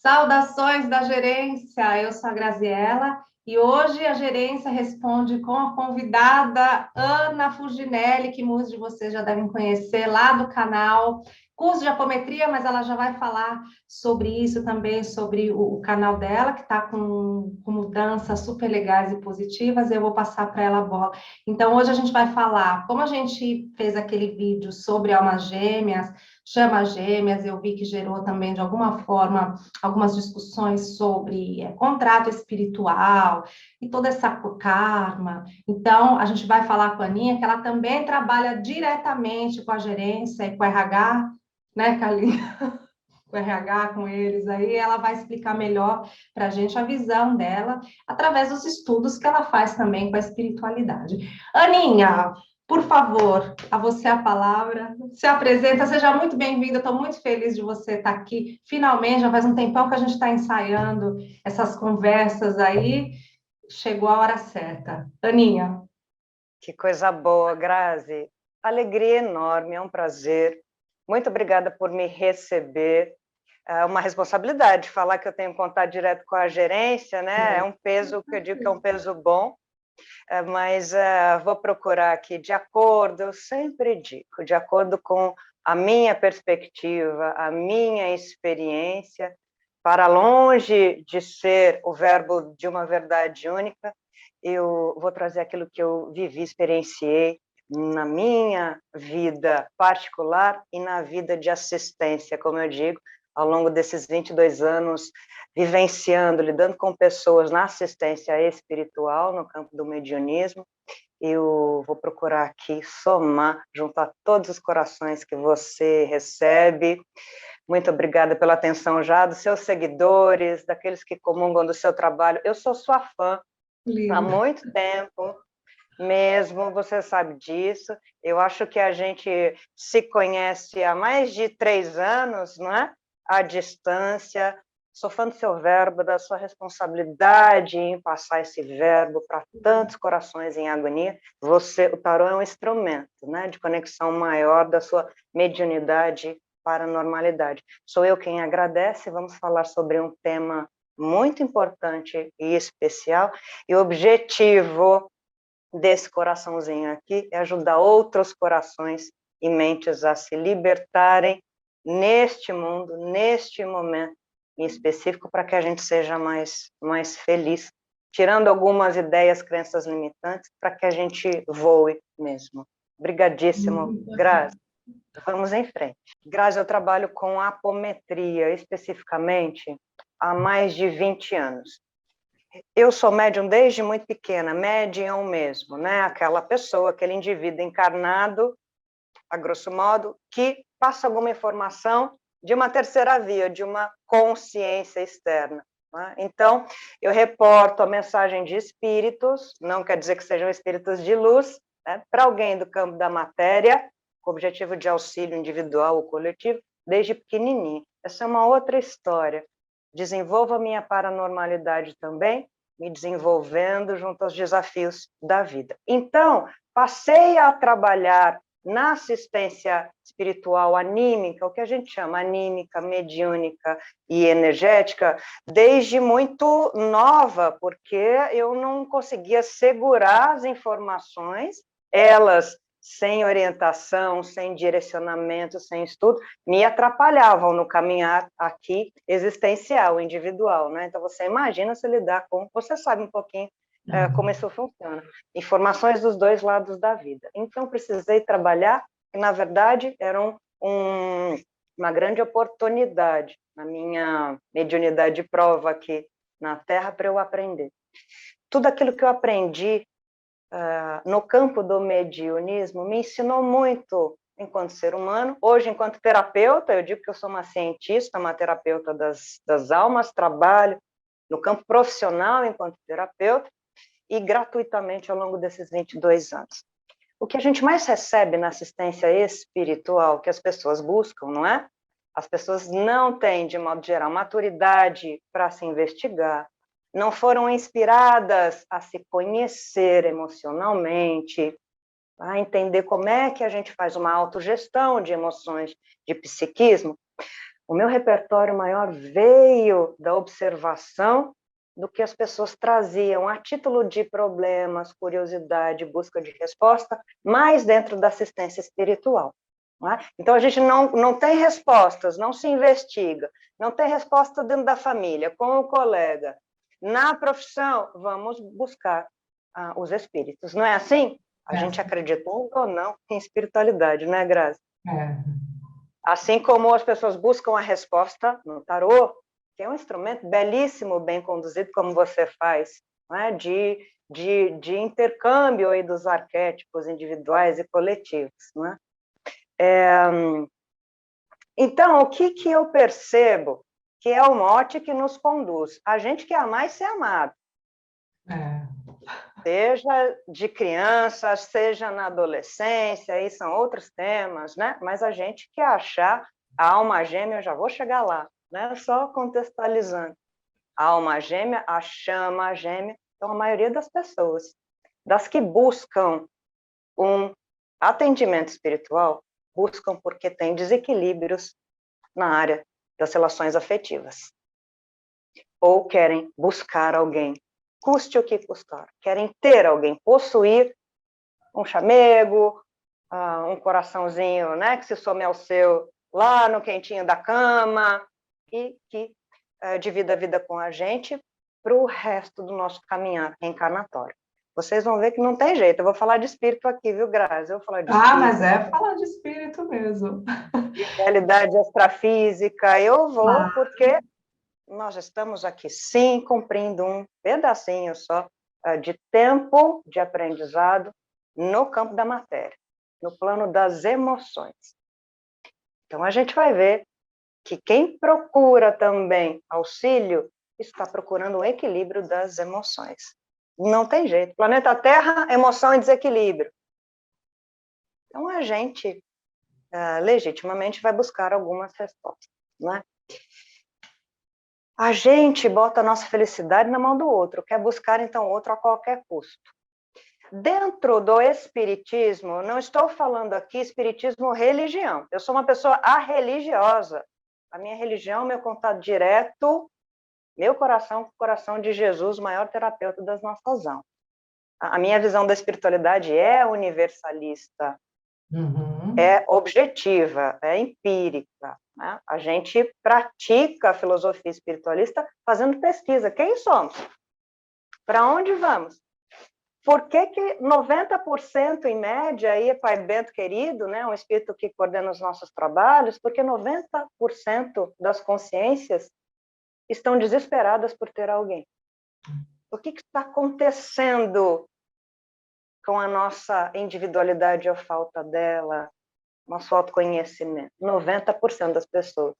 Saudações da gerência, eu sou a Graziella e hoje a gerência responde com a convidada Ana Fuginelli, que muitos de vocês já devem conhecer lá do canal Curso de Apometria, mas ela já vai falar sobre isso também, sobre o canal dela, que está com mudanças super legais e positivas, eu vou passar para ela a bola. Então, hoje a gente vai falar, como a gente fez aquele vídeo sobre almas gêmeas, chamas gêmeas, eu vi que gerou também, de alguma forma, algumas discussões sobre contrato espiritual e toda essa karma. Então, a gente vai falar com a Aninha, que ela também trabalha diretamente com a gerência e com o RH, né, Carlinhos? Com o RH, com eles aí, ela vai explicar melhor para a gente a visão dela, através dos estudos que ela faz também com a espiritualidade. Aninha, por favor, a você a palavra, se apresenta, seja muito bem-vinda, estou muito feliz de você estar aqui, finalmente, já faz um tempão que a gente está ensaiando essas conversas aí, chegou a hora certa. Aninha. Que coisa boa, Grazi. Alegria enorme, é um prazer. Muito obrigada por me receber. É uma responsabilidade falar que eu tenho contato direto com a gerência, né? É um peso que eu digo que é um peso bom, mas vou procurar aqui de acordo, eu sempre digo, de acordo com a minha perspectiva, a minha experiência, para longe de ser o verbo de uma verdade única, eu vou trazer aquilo que eu vivi, experienciei na minha vida particular e na vida de assistência, como eu digo, ao longo desses 22 anos, vivenciando, lidando com pessoas na assistência espiritual, no campo do mediunismo. Eu vou procurar aqui somar, juntar todos os corações que você recebe. Muito obrigada pela atenção já dos seus seguidores, daqueles que comungam do seu trabalho. Eu sou sua fã há muito tempo, mesmo, você sabe disso. Eu acho que a gente se conhece há mais de 3 anos, não é? À distância. Sou fã do seu verbo, da sua responsabilidade em passar esse verbo para tantos corações em agonia. Você, o tarô é um instrumento, né, de conexão maior da sua mediunidade para a normalidade. Sou eu quem agradece. Vamos falar sobre um tema muito importante e especial, e o objetivo desse coraçãozinho aqui é ajudar outros corações e mentes a se libertarem neste mundo, neste momento em específico, para que a gente seja mais feliz, tirando algumas ideias, crenças limitantes, para que a gente voe mesmo. Obrigadíssimo, Grazi. Vamos em frente. Grazi, eu trabalho com apometria, especificamente, há mais de 20 anos. Eu sou médium desde muito pequena, médium mesmo, né? Aquela pessoa, aquele indivíduo encarnado, a grosso modo, que passa alguma informação de uma terceira via, de uma consciência externa. Né? Então, eu reporto a mensagem de espíritos, não quer dizer que sejam espíritos de luz, né? Para alguém do campo da matéria, com o objetivo de auxílio individual ou coletivo, desde pequenininho. Essa é uma outra história. Desenvolvo a minha paranormalidade também, me desenvolvendo junto aos desafios da vida. Então, passei a trabalhar na assistência espiritual anímica, o que a gente chama anímica, mediúnica e energética, desde muito nova, porque eu não conseguia segurar as informações, elas sem orientação, sem direcionamento, sem estudo, me atrapalhavam no caminhar aqui existencial, individual, né? Então, você imagina se lidar com... Você sabe um pouquinho como isso funciona. Informações dos dois lados da vida. Então, precisei trabalhar, e, na verdade, era uma grande oportunidade na minha mediunidade de prova aqui na Terra para eu aprender. Tudo aquilo que eu aprendi no campo do mediunismo me ensinou muito enquanto ser humano. Hoje, enquanto terapeuta, eu digo que eu sou uma cientista, uma terapeuta das almas, trabalho no campo profissional enquanto terapeuta e gratuitamente ao longo desses 22 anos. O que a gente mais recebe na assistência espiritual, que as pessoas buscam, não é? As pessoas não têm, de modo geral, maturidade para se investigar, não foram inspiradas a se conhecer emocionalmente, a entender como é que a gente faz uma autogestão de emoções, de psiquismo. O meu repertório maior veio da observação do que as pessoas traziam a título de problemas, curiosidade, busca de resposta, mais dentro da assistência espiritual. Não é? Então, a gente não tem respostas, não se investiga, não tem resposta dentro da família, com o colega. Na profissão, vamos buscar os espíritos. Não é assim? A gente acredita ou não em espiritualidade, não é, Grazi? Assim como as pessoas buscam a resposta no tarô, que é um instrumento belíssimo, bem conduzido, como você faz, né? de intercâmbio aí dos arquétipos individuais e coletivos. Né? Então, o que eu percebo que é o mote que nos conduz? A gente quer amar e ser amado. Seja de criança, seja na adolescência, aí são outros temas, né? Mas a gente quer achar a alma gêmea, eu já vou chegar lá, né? Só contextualizando. A alma gêmea, a chama gêmea, então a maioria das pessoas, das que buscam um atendimento espiritual, buscam porque tem desequilíbrios na área das relações afetivas. Ou querem buscar alguém, custe o que custar. Querem ter alguém, possuir um chamego, um coraçãozinho, né, que se some ao seu lá no quentinho da cama e que divida a vida com a gente para o resto do nosso caminhar reencarnatório. Vocês vão ver que não tem jeito. Eu vou falar de espírito aqui, viu, Grazi? Eu vou falar de espírito. Mas é falar de espírito mesmo. De realidade extrafísica. Eu vou porque nós estamos aqui, sim, cumprindo um pedacinho só de tempo de aprendizado no campo da matéria, no plano das emoções. Então, a gente vai ver que quem procura também auxílio está procurando o equilíbrio das emoções. Não tem jeito. Planeta Terra, emoção e desequilíbrio. Então, a gente legitimamente vai buscar algumas respostas, não é? A gente bota a nossa felicidade na mão do outro, quer buscar, então, o outro a qualquer custo. Dentro do espiritismo, não estou falando aqui espiritismo religião. Eu sou uma pessoa arreligiosa. A minha religião, meu contato direto, meu coração com o coração de Jesus, o maior terapeuta das nossas almas. A minha visão da espiritualidade é universalista, é objetiva, é empírica. Né? A gente pratica a filosofia espiritualista fazendo pesquisa. Quem somos? Para onde vamos? Por que 90% em média, aí, Pai Bento querido, né, um espírito que coordena os nossos trabalhos, porque 90% das consciências estão desesperadas por ter alguém? O que está acontecendo com a nossa individualidade ou falta dela, nosso autoconhecimento? 90% das pessoas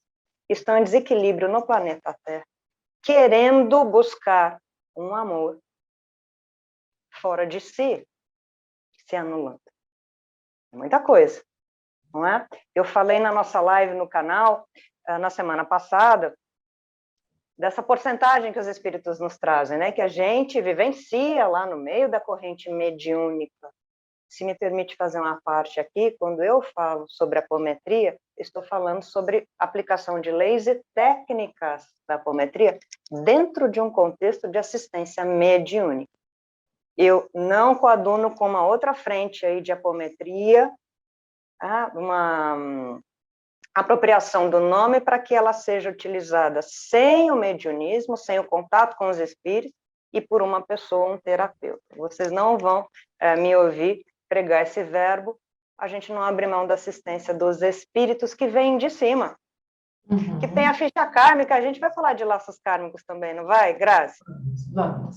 estão em desequilíbrio no planeta Terra, querendo buscar um amor fora de si, se anulando. É muita coisa, não é? Eu falei na nossa live no canal, na semana passada, dessa porcentagem que os espíritos nos trazem, né? Que a gente vivencia lá no meio da corrente mediúnica. Se me permite fazer uma parte aqui, quando eu falo sobre apometria, estou falando sobre aplicação de leis e técnicas da apometria dentro de um contexto de assistência mediúnica. Eu não coaduno com uma outra frente aí de apometria, uma apropriação do nome para que ela seja utilizada sem o mediunismo, sem o contato com os espíritos e por uma pessoa, um terapeuta. Vocês não vão me ouvir pregar esse verbo, a gente não abre mão da assistência dos espíritos que vêm de cima, que tem a ficha kármica, a gente vai falar de laços kármicos também, não vai, Grazi? Vamos.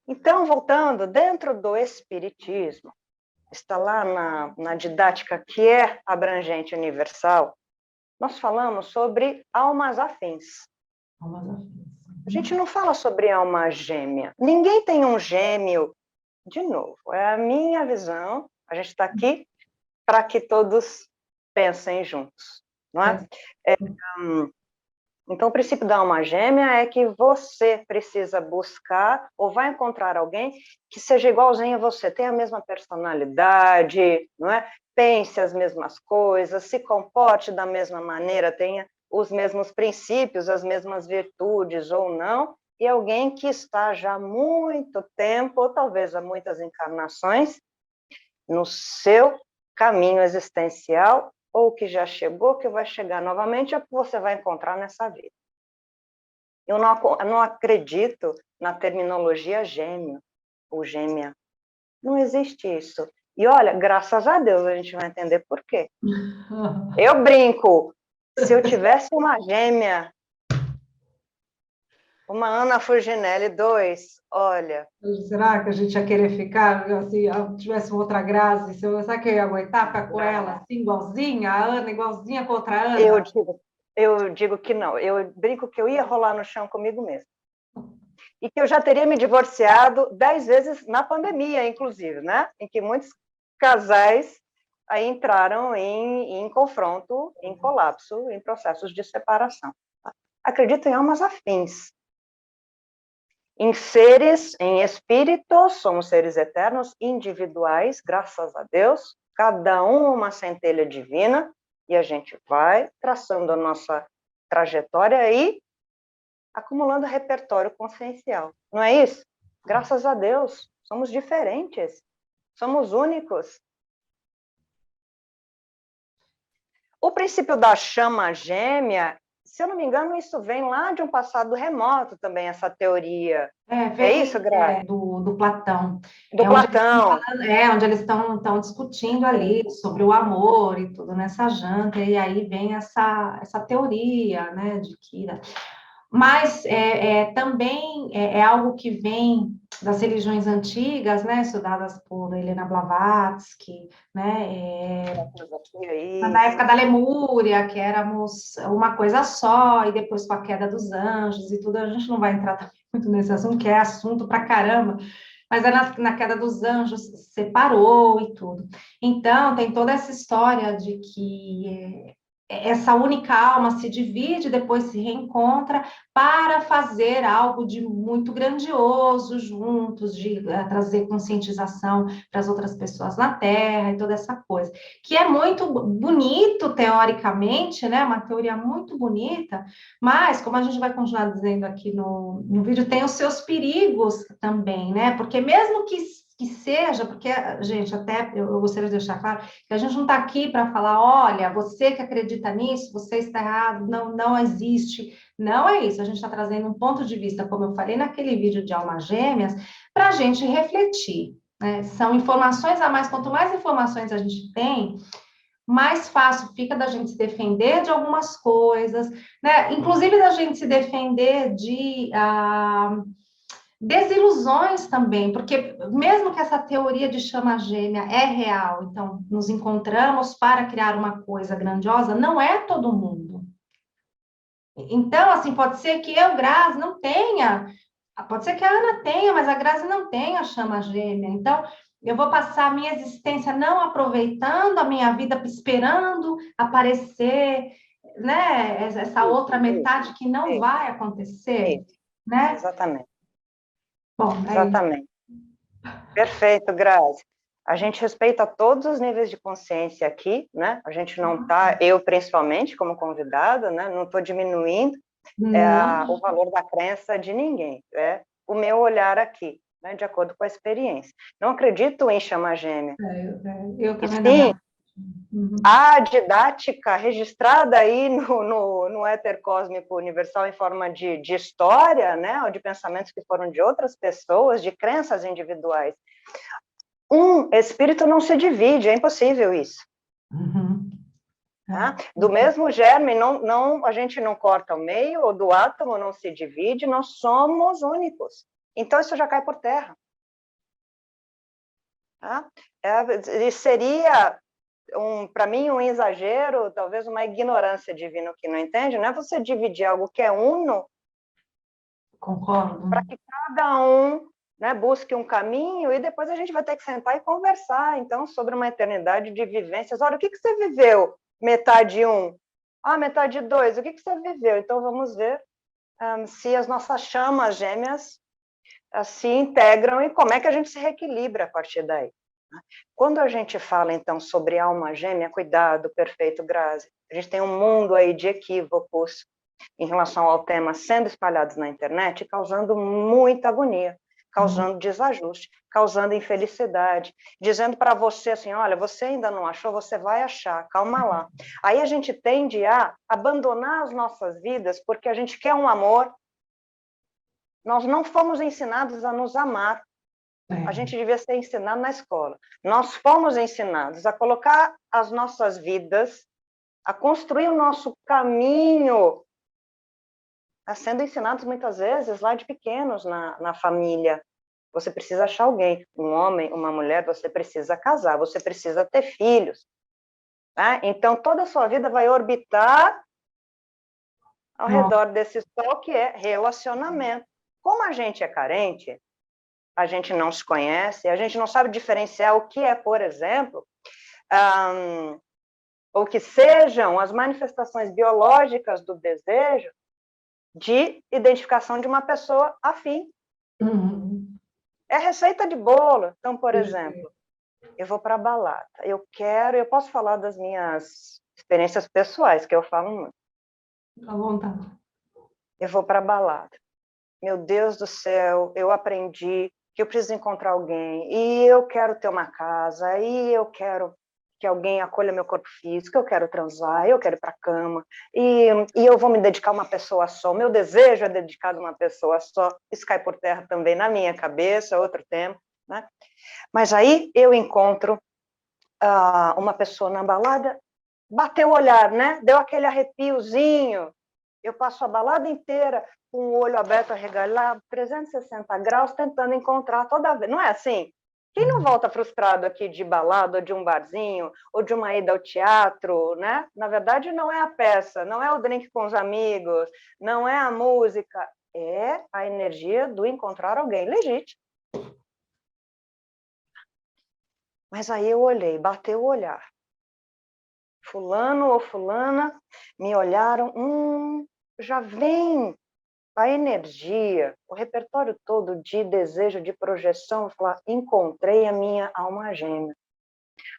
Então, voltando, dentro do espiritismo, está lá na didática que é abrangente universal, nós falamos sobre almas afins. A gente não fala sobre alma gêmea. Ninguém tem um gêmeo, de novo, é a minha visão, a gente está aqui para que todos pensem juntos, não é? Então, o princípio da alma gêmea é que você precisa buscar ou vai encontrar alguém que seja igualzinho a você, tenha a mesma personalidade, não é? Pense as mesmas coisas, se comporte da mesma maneira, tenha os mesmos princípios, as mesmas virtudes ou não, e alguém que está já há muito tempo, ou talvez há muitas encarnações, no seu caminho existencial, ou que já chegou, que vai chegar novamente, é o que você vai encontrar nessa vida. Eu não acredito na terminologia gêmeo ou gêmea. Não existe isso. E olha, graças a Deus a gente vai entender por quê. Eu brinco, se eu tivesse uma gêmea, uma Ana Fuginelli 2, olha... Será que a gente ia querer ficar, assim, tivesse outra Grazi, será que eu ia aguentar ficar com ela, assim, igualzinha, a Ana, igualzinha com outra Eu Ana? digo, eu digo que não. Eu brinco que eu ia rolar no chão comigo mesmo. E que eu já teria me divorciado 10 vezes na pandemia, inclusive, né? Em que muitos casais aí entraram em confronto, em colapso, em processos de separação. Acredito em almas afins. Em seres, em espíritos, somos seres eternos, individuais, graças a Deus, cada um uma centelha divina, e a gente vai traçando a nossa trajetória e acumulando repertório consciencial. Não é isso? Graças a Deus, somos diferentes, somos únicos. O princípio da chama gêmea, se eu não me engano, isso vem lá de um passado remoto também, essa teoria. É isso, Graça? Do Platão. Do Platão. Onde eles estão discutindo ali sobre o amor e tudo nessa janta, e aí vem essa teoria, né, de que... Mas também é algo que vem das religiões antigas, né, estudadas por Helena Blavatsky, né, na época da Lemúria, que éramos uma coisa só, e depois com a queda dos anjos e tudo, a gente não vai entrar muito nesse assunto, que é assunto pra caramba, mas na queda dos anjos separou e tudo. Então, tem toda essa história de que essa única alma se divide, depois se reencontra para fazer algo de muito grandioso juntos, de trazer conscientização para as outras pessoas na Terra e toda essa coisa, que é muito bonito teoricamente, né? Uma teoria muito bonita, mas como a gente vai continuar dizendo aqui no vídeo, tem os seus perigos também, né? Porque mesmo que seja, porque, gente, até eu gostaria de deixar claro que a gente não está aqui para falar, olha, você que acredita nisso, você está errado, não existe. Não é isso, a gente está trazendo um ponto de vista, como eu falei naquele vídeo de almas gêmeas, para a gente refletir. Né? São informações a mais, quanto mais informações a gente tem, mais fácil fica da gente se defender de algumas coisas, né? Inclusive da gente se defender de desilusões também, porque mesmo que essa teoria de chama gêmea é real, então nos encontramos para criar uma coisa grandiosa, não é todo mundo. Então, assim, pode ser que eu, Grazi, não tenha, pode ser que a Ana tenha, mas a Grazi não tenha chama gêmea. Então, eu vou passar a minha existência não aproveitando a minha vida, esperando aparecer, né, essa outra metade que não vai acontecer, né? Exatamente. Bom, exatamente. Perfeito, Grazi. A gente respeita todos os níveis de consciência aqui, né? A gente não está, eu principalmente como convidada, né? Não estou diminuindo o valor da crença de ninguém. É o meu olhar aqui, né? De acordo com a experiência. Não acredito em chama gêmea. Eu também não. A didática registrada aí no éter cósmico universal em forma de história, né? Ou de pensamentos que foram de outras pessoas, de crenças individuais. Um espírito não se divide, é impossível isso. Tá? Do mesmo germe, a gente não corta ao meio, ou do átomo não se divide, nós somos únicos. Então, isso já cai por terra. Tá? E seria, para mim, um exagero, talvez uma ignorância divina que não entende, não é você dividir algo que é uno, concordo, para que cada um, né, busque um caminho, e depois a gente vai ter que sentar e conversar, então, sobre uma eternidade de vivências. Olha, o que você viveu? Metade um. Ah, metade 2, o que você viveu? Então, vamos ver se as nossas chamas gêmeas se integram e como é que a gente se reequilibra a partir daí. Quando a gente fala, então, sobre alma gêmea, cuidado, perfeito, Grazi, a gente tem um mundo aí de equívocos em relação ao tema sendo espalhados na internet, causando muita agonia, causando desajuste, causando infelicidade, dizendo para você assim, olha, você ainda não achou, você vai achar, calma lá. Aí a gente tende a abandonar as nossas vidas porque a gente quer um amor. Nós não fomos ensinados a nos amar. A gente devia ser ensinado na escola. Nós fomos ensinados a colocar as nossas vidas, a construir o nosso caminho, sendo ensinados muitas vezes lá de pequenos na família. Você precisa achar alguém, um homem, uma mulher, você precisa casar, você precisa ter filhos. Tá? Então, toda a sua vida vai orbitar ao redor desse sol que é relacionamento. Como a gente é carente, a gente não se conhece, a gente não sabe diferenciar o que é, por exemplo, ou que sejam as manifestações biológicas do desejo de identificação de uma pessoa afim. É receita de bolo. Então, por exemplo, eu vou para a balada, eu posso falar das minhas experiências pessoais, que eu falo muito. À vontade. Eu vou para a balada. Meu Deus do céu, eu aprendi que eu preciso encontrar alguém, e eu quero ter uma casa, e eu quero que alguém acolha meu corpo físico, eu quero transar, eu quero ir para a cama, e eu vou me dedicar a uma pessoa só, meu desejo é dedicado a uma pessoa só, isso cai por terra também na minha cabeça, outro tema, né? Mas aí eu encontro uma pessoa na balada, bateu o olhar, né? Deu aquele arrepiozinho, eu passo a balada inteira com o olho aberto, arregalado, 360 graus, tentando encontrar toda vez. Não é assim? Quem não volta frustrado aqui de balada, ou de um barzinho, ou de uma ida ao teatro, né? Na verdade, não é a peça, não é o drink com os amigos, não é a música, é a energia do encontrar alguém legítimo. Mas aí eu olhei, bateu o olhar. Fulano ou fulana me olharam, já vem a energia, o repertório todo de desejo, de projeção, falar, encontrei a minha alma gêmea.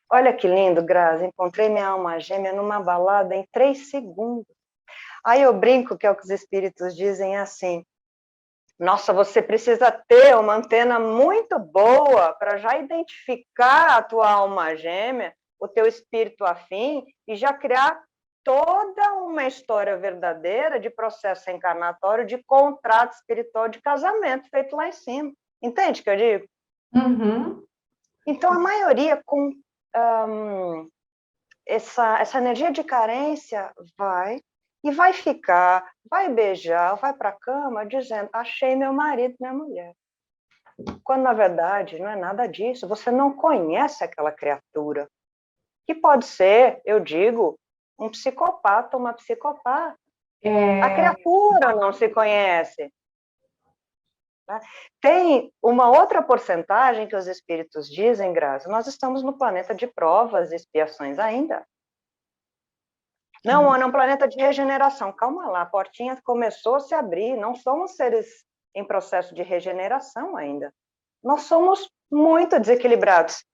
Olha que lindo, Grazi, encontrei minha alma gêmea numa balada em 3 segundos. Aí eu brinco que é o que os espíritos dizem assim, nossa, você precisa ter uma antena muito boa para já identificar a tua alma gêmea, o teu espírito afim, e já criar toda uma história verdadeira de processo encarnatório, de contrato espiritual de casamento feito lá em cima. Entende o que eu digo? Então, a maioria com essa energia de carência vai ficar, vai beijar, vai para a cama dizendo, achei meu marido, minha mulher. Quando, na verdade, não é nada disso. Você não conhece aquela criatura. Que pode ser, eu digo, um psicopata, uma psicopata. A criatura não se conhece. Tá? Tem uma outra porcentagem que os espíritos dizem, Graça, nós estamos no planeta de provas e expiações ainda. Não, é um planeta de regeneração. Calma lá, a portinha começou a se abrir, não somos seres em processo de regeneração ainda. Nós somos muito desequilibrados.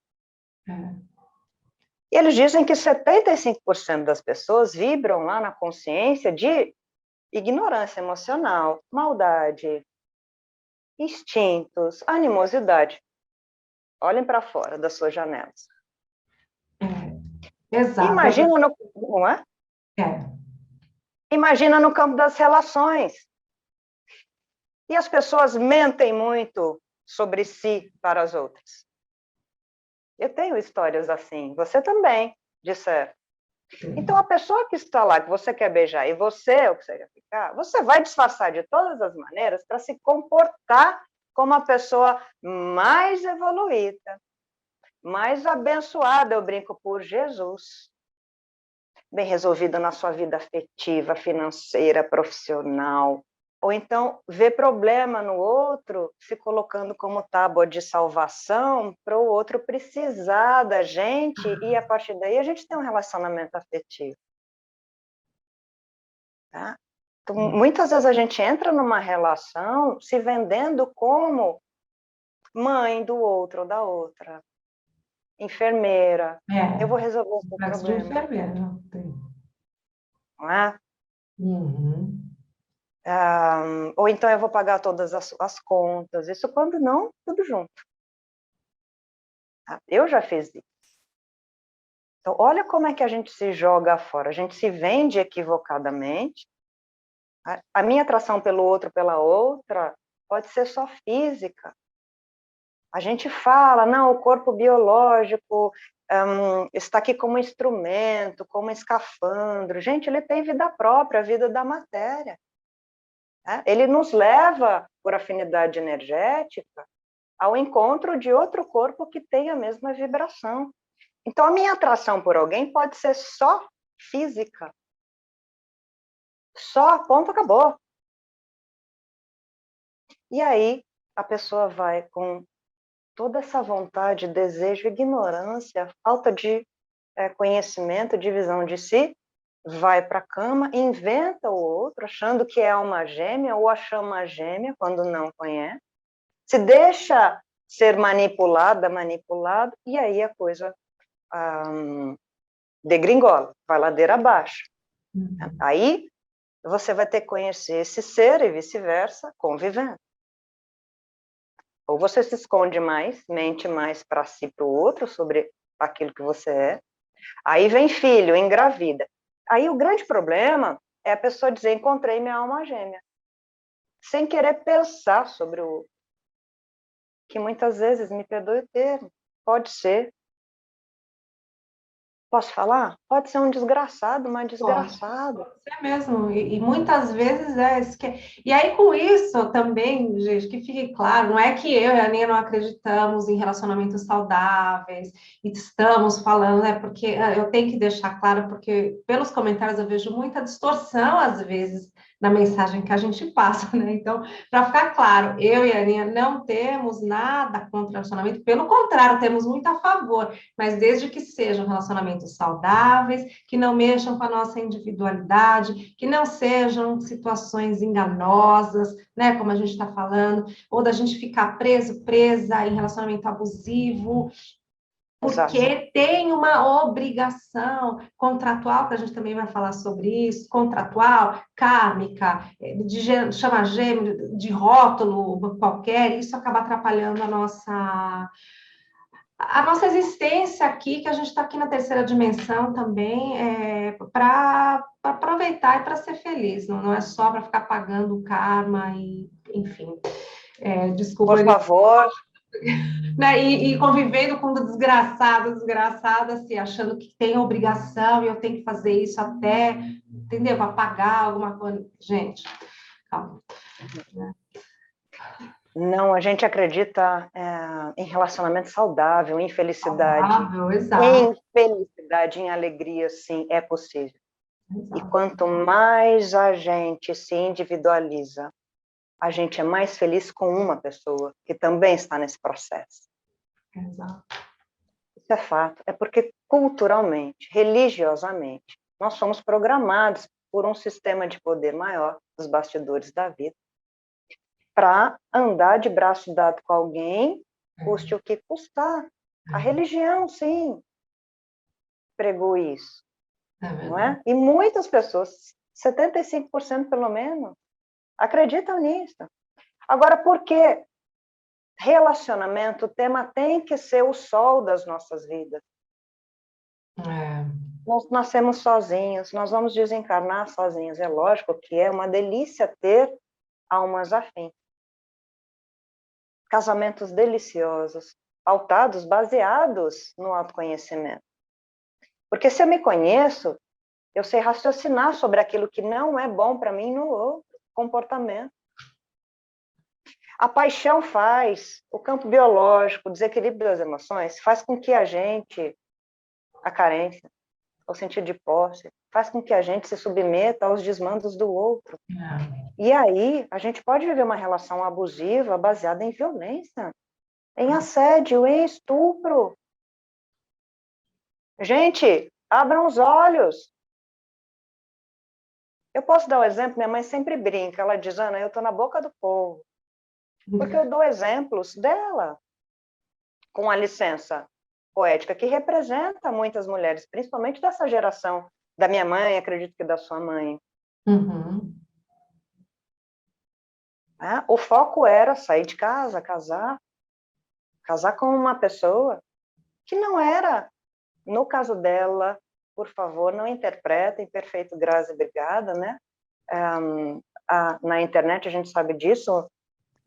E eles dizem que 75% das pessoas vibram lá na consciência de ignorância emocional, maldade, instintos, animosidade. Olhem para fora das suas janelas. Exato. Imagina no, não é? Imagina no campo das relações. E as pessoas mentem muito sobre si para as outras. Eu tenho histórias assim, você também, de certo. Então, a pessoa que está lá, que você quer beijar, e você é o que você quer ficar, você vai disfarçar de todas as maneiras para se comportar como a pessoa mais evoluída, mais abençoada, eu brinco, por Jesus. Bem resolvida na sua vida afetiva, financeira, profissional. Ou então, ver problema no outro, se colocando como tábua de salvação para o outro precisar da gente, e a partir daí a gente tem um relacionamento afetivo. tá? Então, muitas vezes a gente entra numa relação se vendendo como mãe do outro ou da outra, enfermeira. Eu vou resolver o seu complexo de problema, enfermeira. Tem. não é? Uhum. Ou então eu vou pagar todas as contas. Isso quando não, tudo junto. Tá? Eu já fiz isso. Então, olha como é que a gente se joga fora. A gente se vende equivocadamente. A minha atração pelo outro, pela outra, pode ser só física. A gente fala, não, o corpo biológico está aqui como instrumento, como escafandro. Gente, ele tem vida própria, a vida da matéria. Né? Ele nos leva, por afinidade energética, ao encontro de outro corpo que tem a mesma vibração. Então, a minha atração por alguém pode ser só física. Só, ponto, acabou. E aí, a pessoa vai com toda essa vontade, desejo, ignorância, falta de conhecimento, de visão de si, vai para a cama, inventa o outro, achando que é uma gêmea ou a chama gêmea, quando não conhece, se deixa ser manipulada, manipulado, e aí a coisa degringola, vai ladeira abaixo. Aí você vai ter que conhecer esse ser e vice-versa, convivendo. Ou você se esconde mais, mente mais para si e para o outro sobre aquilo que você é. Aí vem filho, engravida. Aí o grande problema é a pessoa dizer, encontrei minha alma gêmea, sem querer pensar sobre o outro. Que muitas vezes, me perdoe o termo, pode ser. Posso falar? Pode ser um desgraçado, uma desgraçada. Pode ser mesmo, e muitas vezes é isso que. E aí, com isso também, gente, que fique claro, não é que eu e a Aninha não acreditamos em relacionamentos saudáveis, e estamos falando, né? Porque eu tenho que deixar claro, porque pelos comentários eu vejo muita distorção, às vezes, na mensagem que a gente passa, né? Então, para ficar claro, eu e a Aninha não temos nada contra relacionamento, pelo contrário, temos muito a favor, mas desde que sejam relacionamentos saudáveis, que não mexam com a nossa individualidade, que não sejam situações enganosas, né, como a gente está falando, ou da gente ficar preso, presa em relacionamento abusivo, porque Exato. tem uma obrigação contratual, que a gente também vai falar sobre isso, contratual, kármica, de chama gêmeo, de rótulo qualquer, isso acaba atrapalhando a nossa existência aqui, que a gente está aqui na terceira dimensão também, para aproveitar e para ser feliz, não é só para ficar pagando o karma e, enfim, desculpa, Por favor. né? E convivendo com o desgraçado, desgraçada, assim, achando que tem obrigação e eu tenho que fazer isso até, entendeu? Para pagar alguma coisa. Gente, calma. Não, a gente acredita em relacionamento saudável, em felicidade. Saudável, exato, Em felicidade, em alegria, sim, é possível. E exato, quanto mais a gente se individualiza, a gente é mais feliz com uma pessoa que também está nesse processo. exato. Isso é fato. É porque culturalmente, religiosamente, nós somos programados por um sistema de poder maior, dos bastidores da vida, para andar de braço dado com alguém, custe o que custar. A religião, sim, pregou isso, É não verdade. é? E muitas pessoas, 75% pelo menos, acreditam nisso. Agora, por que relacionamento, o tema tem que ser o sol das nossas vidas? Nós nascemos sozinhos, nós vamos desencarnar sozinhos. É lógico que é uma delícia ter almas afins. Casamentos deliciosos, pautados, baseados no autoconhecimento. Porque se eu me conheço, eu sei raciocinar sobre aquilo que não é bom para mim no outro, comportamento. A paixão faz, o campo biológico, o desequilíbrio das emoções, faz com que a gente, a carência, o sentido de posse, faz com que a gente se submeta aos desmandos do outro. E aí, a gente pode viver uma relação abusiva baseada em violência, em assédio, em estupro. Gente, abram os olhos. Eu posso dar um exemplo, minha mãe sempre brinca, ela diz, Ana, eu estou na boca do povo, porque eu dou exemplos dela, com a licença poética, que representa muitas mulheres, principalmente dessa geração, da minha mãe, acredito que da sua mãe. Uhum. Né? O foco era sair de casa, casar com uma pessoa que não era, no caso dela, por favor, não interpretem, perfeito, Grazi, obrigada, né? Na internet a gente sabe disso,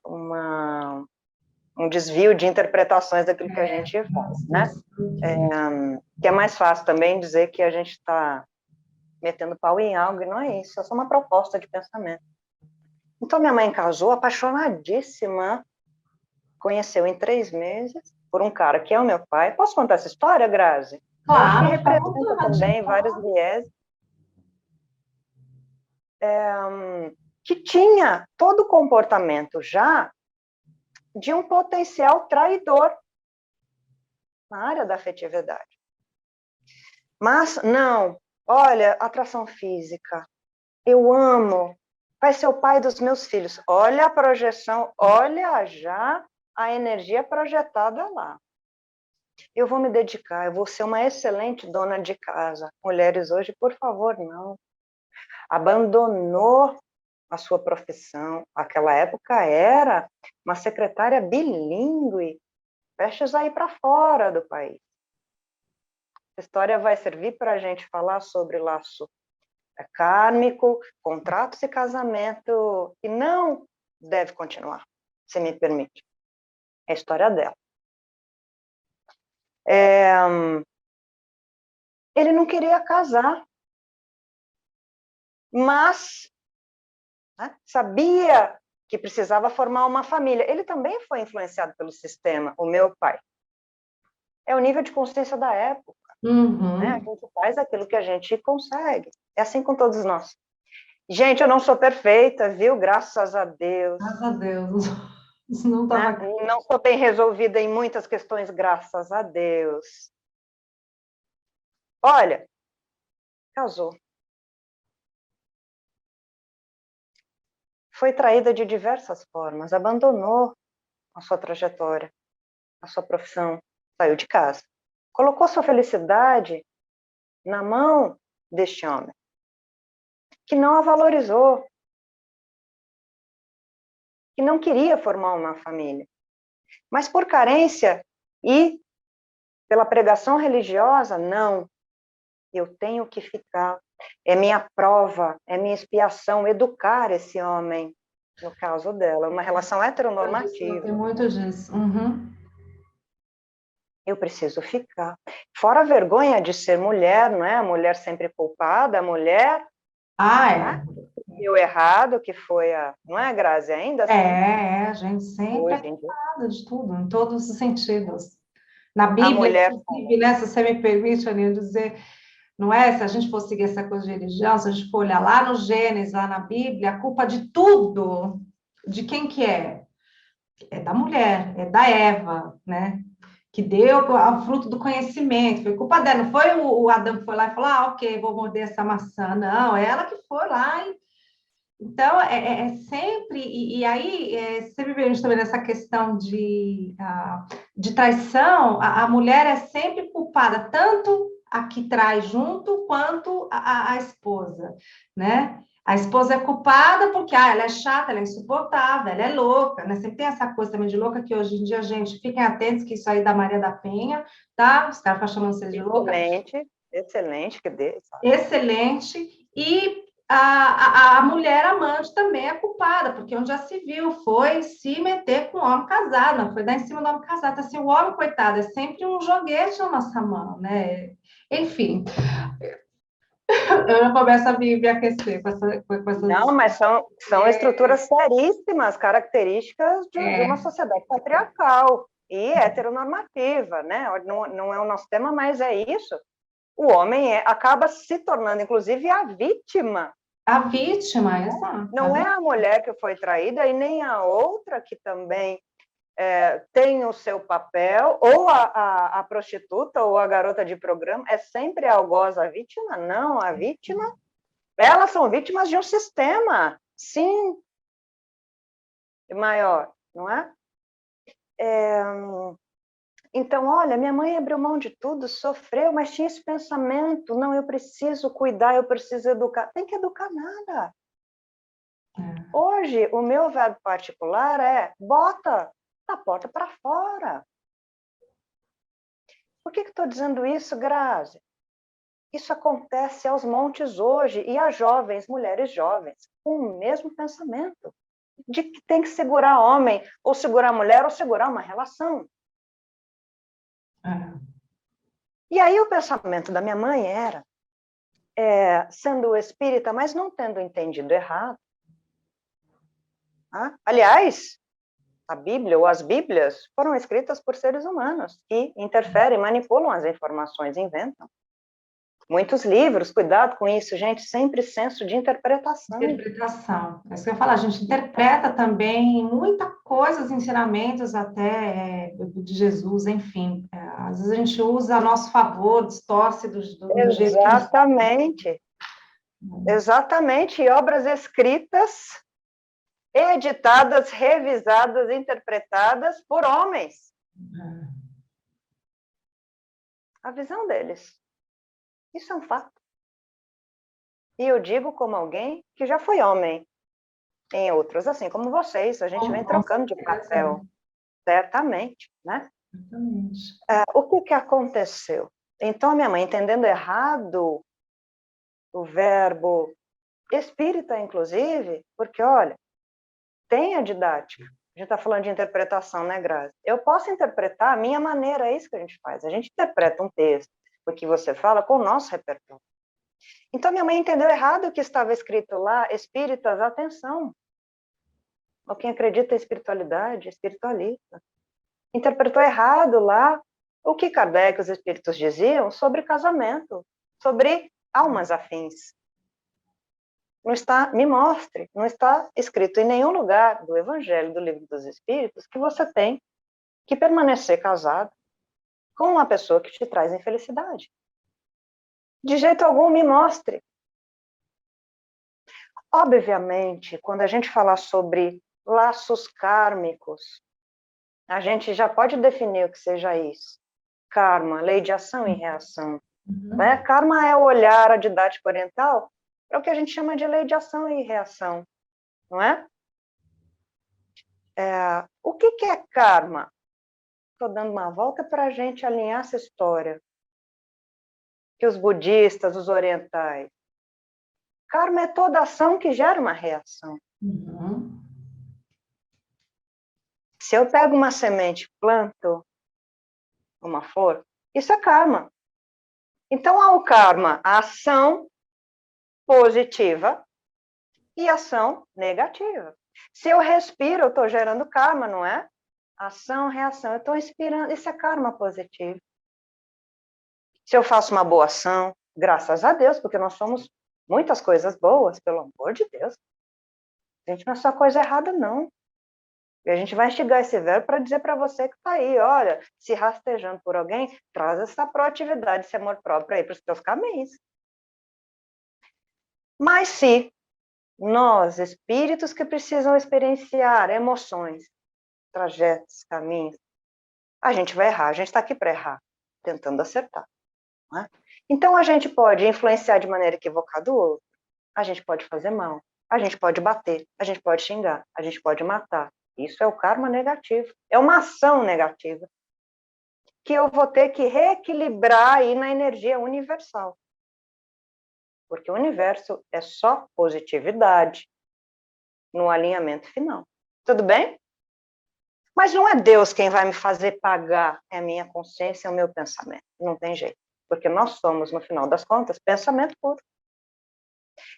um desvio de interpretações daquilo que a gente faz, né? Que é mais fácil também dizer que a gente está metendo pau em algo, e não é isso, é só uma proposta de pensamento. Então, minha mãe casou, apaixonadíssima, conheceu em 3 meses, por um cara que é o meu pai. Posso contar essa história, Grazi? Eu acho que Claro, fica à representa vontade. também vários viés. Que tinha todo o comportamento já de um potencial traidor na área da afetividade. Mas, não, olha, atração física, eu amo, vai ser o pai dos meus filhos. Olha a projeção, olha já a energia projetada lá. Eu vou me dedicar, eu vou ser uma excelente dona de casa. Mulheres hoje, por favor, não. Abandonou a sua profissão. Aquela época era uma secretária bilíngue, prestes a ir para fora do país. Essa história vai servir para a gente falar sobre laço kármico, contratos e casamento, que não deve continuar, se me permite. É a história dela. Ele não queria casar, mas né, sabia que precisava formar uma família. Ele também foi influenciado pelo sistema, o meu pai. É o nível de consciência da época. Uhum. Né? A gente faz aquilo que a gente consegue. É assim com todos nós. Gente, eu não sou perfeita, viu? Graças a Deus. Graças a Deus. Não Né? estava. Não sou bem resolvida em muitas questões, graças a Deus. Olha, casou. Foi traída de diversas formas, abandonou a sua trajetória, a sua profissão, saiu de casa. Colocou sua felicidade na mão deste homem, que não a valorizou, que não queria formar uma família. Mas por carência e pela pregação religiosa, não. Eu tenho que ficar. É minha prova, é minha expiação, educar esse homem, no caso dela, uma relação heteronormativa. Tem muito disso. Uhum. Eu preciso ficar. Fora a vergonha de ser mulher, não é? A mulher sempre culpada, a mulher Ah, é. né? Deu errado, que foi a... Não é, Grazi? Ainda assim, A gente sempre é hoje em dia, culpada de tudo, em todos os sentidos. Na a Bíblia, mulher... inclusive, né, se você me permite, Aninha, dizer, não é? Se a gente for seguir essa coisa de religião, se a gente for olhar lá no Gênesis, lá na Bíblia, a culpa de tudo, de quem que é? É da mulher, é da Eva, né? Que deu o fruto do conhecimento, foi culpa dela, não foi o Adão que foi lá e falou, ah, ok, vou morder essa maçã, não, é ela que foi lá e então, é sempre, e aí, você me pergunta também nessa questão de traição, a mulher é sempre culpada, tanto a que trai junto, quanto a esposa, né? A esposa é culpada porque ela é chata, ela é insuportável, ela é louca, né? Sempre tem essa coisa também de louca que hoje em dia, gente, fiquem atentos que isso aí da Maria da Penha, tá? Os caras ficam chamando vocês de louca. Excelente, excelente, que Deus. Excelente, e a mulher amante também é culpada, porque onde já se viu foi se meter com o homem casado, não foi dar em cima do homem casado. Então, assim, o homem, coitado, é sempre um joguete na nossa mão, né? Enfim, eu já começo a me aquecer com essas. Não, mas são estruturas seríssimas, características de uma sociedade patriarcal e heteronormativa, né? Não é o nosso tema, mas é isso. O homem acaba se tornando, inclusive, a vítima. A vítima, exato. Não é a mulher que foi traída e nem a outra que também tem o seu papel, ou a prostituta ou a garota de programa, é sempre a algoz a vítima? Não, a vítima Elas são vítimas de um sistema, sim, maior, não é? Então, olha, minha mãe abriu mão de tudo, sofreu, mas tinha esse pensamento, não, eu preciso cuidar, eu preciso educar. Tem que educar nada. Hoje, o meu verbo particular é bota da porta para fora. Por que estou dizendo isso, Grazi? Isso acontece aos montes hoje e a jovens, mulheres jovens, com o mesmo pensamento de que tem que segurar homem, ou segurar mulher, ou segurar uma relação. E aí o pensamento da minha mãe era, sendo espírita, mas não tendo entendido errado. Aliás, a Bíblia ou as Bíblias foram escritas por seres humanos que interferem, manipulam as informações, inventam. Muitos livros, cuidado com isso, gente, sempre senso de interpretação. Interpretação. É isso que eu ia falar, a gente interpreta também muita coisa, os ensinamentos até de Jesus, enfim. Às vezes a gente usa a nosso favor, distorce do jeito que... Exatamente. Exatamente. E obras escritas, editadas, revisadas, interpretadas por homens. A visão deles. Isso é um fato. E eu digo como alguém que já foi homem em outros, assim como vocês, a gente vem trocando de papel, certamente, né? Exatamente. O que aconteceu? Então, a minha mãe, entendendo errado o verbo espírita, inclusive, porque, olha, tem a didática. A gente está falando de interpretação, né, Grazi? Eu posso interpretar a minha maneira, é isso que a gente faz. A gente interpreta um texto, o que você fala, com o nosso repertório. Então, minha mãe entendeu errado o que estava escrito lá, espíritas, atenção. Ou quem acredita em espiritualidade, espiritualista. Interpretou errado lá o que Kardec e os espíritos diziam sobre casamento, sobre almas afins. Não está, me mostre, não está escrito em nenhum lugar do Evangelho, do Livro dos Espíritos, que você tem que permanecer casado com uma pessoa que te traz infelicidade. De jeito algum, me mostre. Obviamente, quando a gente falar sobre laços kármicos, a gente já pode definir o que seja isso. Karma, lei de ação e reação. Né? Karma é o olhar, a didática oriental, para o que a gente chama de lei de ação e reação. Não é? O que é karma? Estou dando uma volta para a gente alinhar essa história. Que os budistas, os orientais. Karma é toda ação que gera uma reação. Se eu pego uma semente, planto uma flor, isso é karma. Então, há o karma, a ação positiva e ação negativa. Se eu respiro, eu estou gerando karma, não é? Ação, reação, eu estou inspirando, isso é karma positivo. Se eu faço uma boa ação, graças a Deus, porque nós somos muitas coisas boas, pelo amor de Deus. A gente não é só coisa errada, não. E a gente vai instigar esse verbo para dizer para você que está aí, olha, se rastejando por alguém, traz essa proatividade, esse amor próprio aí para os seus caminhos. Mas se nós, espíritos que precisam experienciar emoções, trajetos, caminhos, a gente vai errar, a gente está aqui para errar, tentando acertar. Não é? Então, a gente pode influenciar de maneira equivocada o outro, a gente pode fazer mal, a gente pode bater, a gente pode xingar, a gente pode matar. Isso é o karma negativo, é uma ação negativa, que eu vou ter que reequilibrar aí na energia universal. Porque o universo é só positividade no alinhamento final. Tudo bem? Mas não é Deus quem vai me fazer pagar, é a minha consciência, é o meu pensamento. Não tem jeito. Porque nós somos, no final das contas, pensamento puro.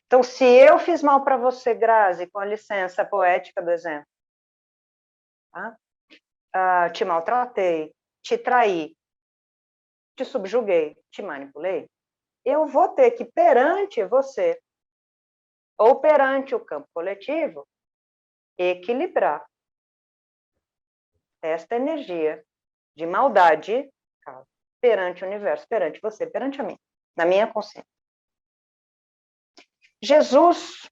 Então, se eu fiz mal para você, Grazi, com a licença poética do exemplo, tá? Te maltratei, te traí, te subjuguei, te manipulei, eu vou ter que, perante você, ou perante o campo coletivo, equilibrar esta energia de maldade perante o universo, perante você, perante a mim, na minha consciência. Jesus,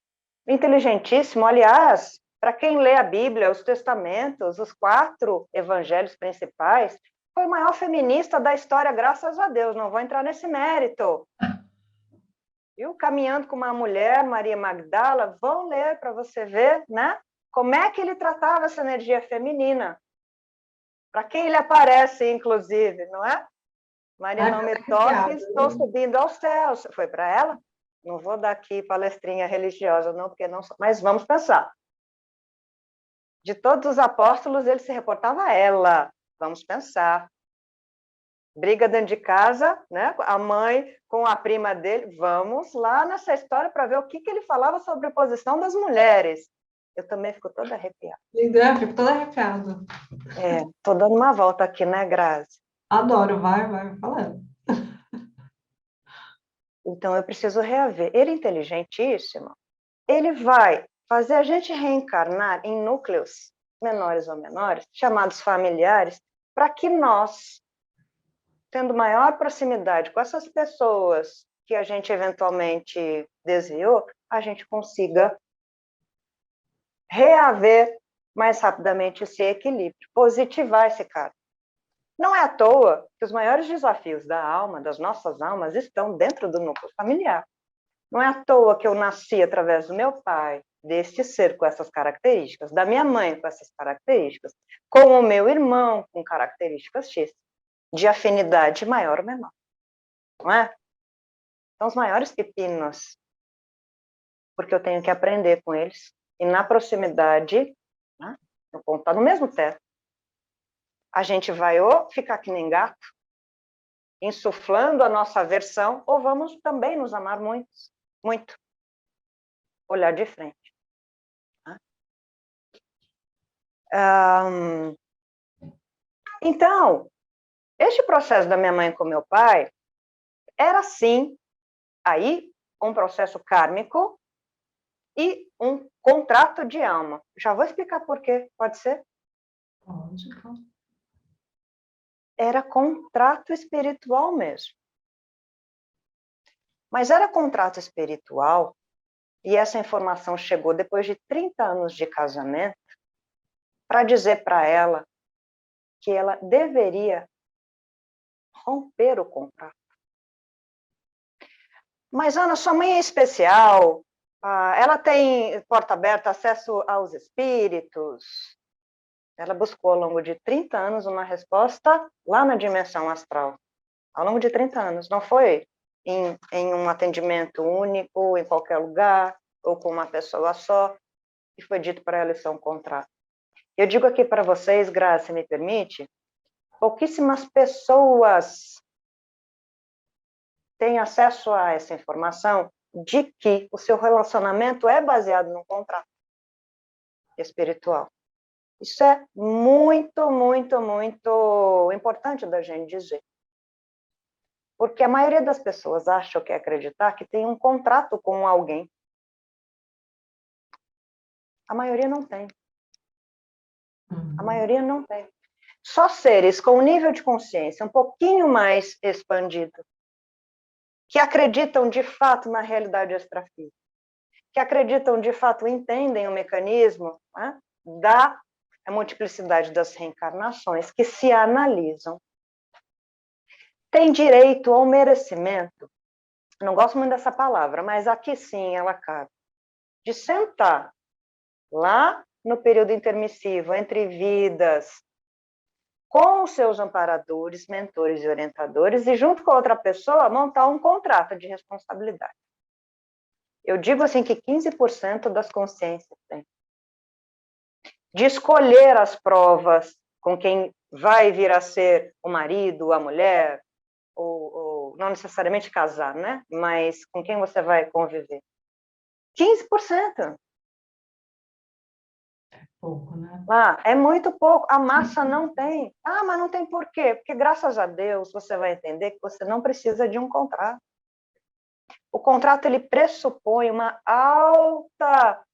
inteligentíssimo, aliás, para quem lê a Bíblia, os testamentos, os 4 evangelhos principais, foi o maior feminista da história, graças a Deus, não vou entrar nesse mérito. Viu? Caminhando com uma mulher, Maria Magdala, vão ler para você ver, né? Como é que ele tratava essa energia feminina. Para quem ele aparece, inclusive, não é? Maria, não me toque, estou subindo aos céus. Foi para ela? Não vou dar aqui palestrinha religiosa, não, porque não sou. Mas vamos pensar. De todos os apóstolos, ele se reportava a ela. Vamos pensar. Briga dentro de casa, né? A mãe com a prima dele. Vamos lá nessa história para ver o que ele falava sobre a posição das mulheres. Eu também fico toda arrepiada. Eu fico toda arrepiada. Estou dando uma volta aqui, né, Grazi? Adoro, vai falando. Então, eu preciso reaver. Ele é inteligentíssimo. Ele vai fazer a gente reencarnar em núcleos menores ou menores, chamados familiares, para que nós, tendo maior proximidade com essas pessoas que a gente eventualmente desviou, a gente consiga reaver mais rapidamente esse equilíbrio, positivar esse cara. Não é à toa que os maiores desafios da alma, das nossas almas, estão dentro do núcleo familiar. Não é à toa que eu nasci através do meu pai, deste ser com essas características, da minha mãe com essas características, com o meu irmão com características X, de afinidade maior ou menor. Não é? São os maiores pepinos, porque eu tenho que aprender com eles, e na proximidade, né, eu vou estar no mesmo teto. A gente vai ou ficar que nem gato, insuflando a nossa aversão, ou vamos também nos amar muito, muito. Olhar de frente. Então, este processo da minha mãe com meu pai era, sim, aí um processo kármico e um contrato de alma. Já vou explicar por quê, pode ser? Pode. Era contrato espiritual mesmo. Mas era contrato espiritual, e essa informação chegou depois de 30 anos de casamento, para dizer para ela que ela deveria romper o contrato. Mas, Ana, sua mãe é especial, ela tem porta aberta, acesso aos espíritos. Ela buscou ao longo de 30 anos uma resposta lá na dimensão astral. Ao longo de 30 anos, não foi em um atendimento único, em qualquer lugar, ou com uma pessoa só, e foi dito para ela isso é um contrato. Eu digo aqui para vocês, Graça, me permite, pouquíssimas pessoas têm acesso a essa informação de que o seu relacionamento é baseado num contrato espiritual. Isso é muito, muito, muito importante da gente dizer. Porque a maioria das pessoas acha ou quer acreditar que tem um contrato com alguém. A maioria não tem. A maioria não tem. Só seres com um nível de consciência um pouquinho mais expandido, que acreditam de fato na realidade extrafísica, que acreditam de fato, entendem o mecanismo, né, da multiplicidade das reencarnações, que se analisam, tem direito ao merecimento, não gosto muito dessa palavra, mas aqui sim ela cabe, de sentar lá no período intermissivo, entre vidas, com os seus amparadores, mentores e orientadores, e junto com a outra pessoa, montar um contrato de responsabilidade. Eu digo assim que 15% das consciências têm. De escolher as provas com quem vai vir a ser o marido, a mulher, ou não necessariamente casar, né? Mas com quem você vai conviver. 15%. Pouco, né? É muito pouco. A massa não tem. Mas não tem por quê? Porque, graças a Deus, você vai entender que você não precisa de um contrato. O contrato, ele pressupõe uma alta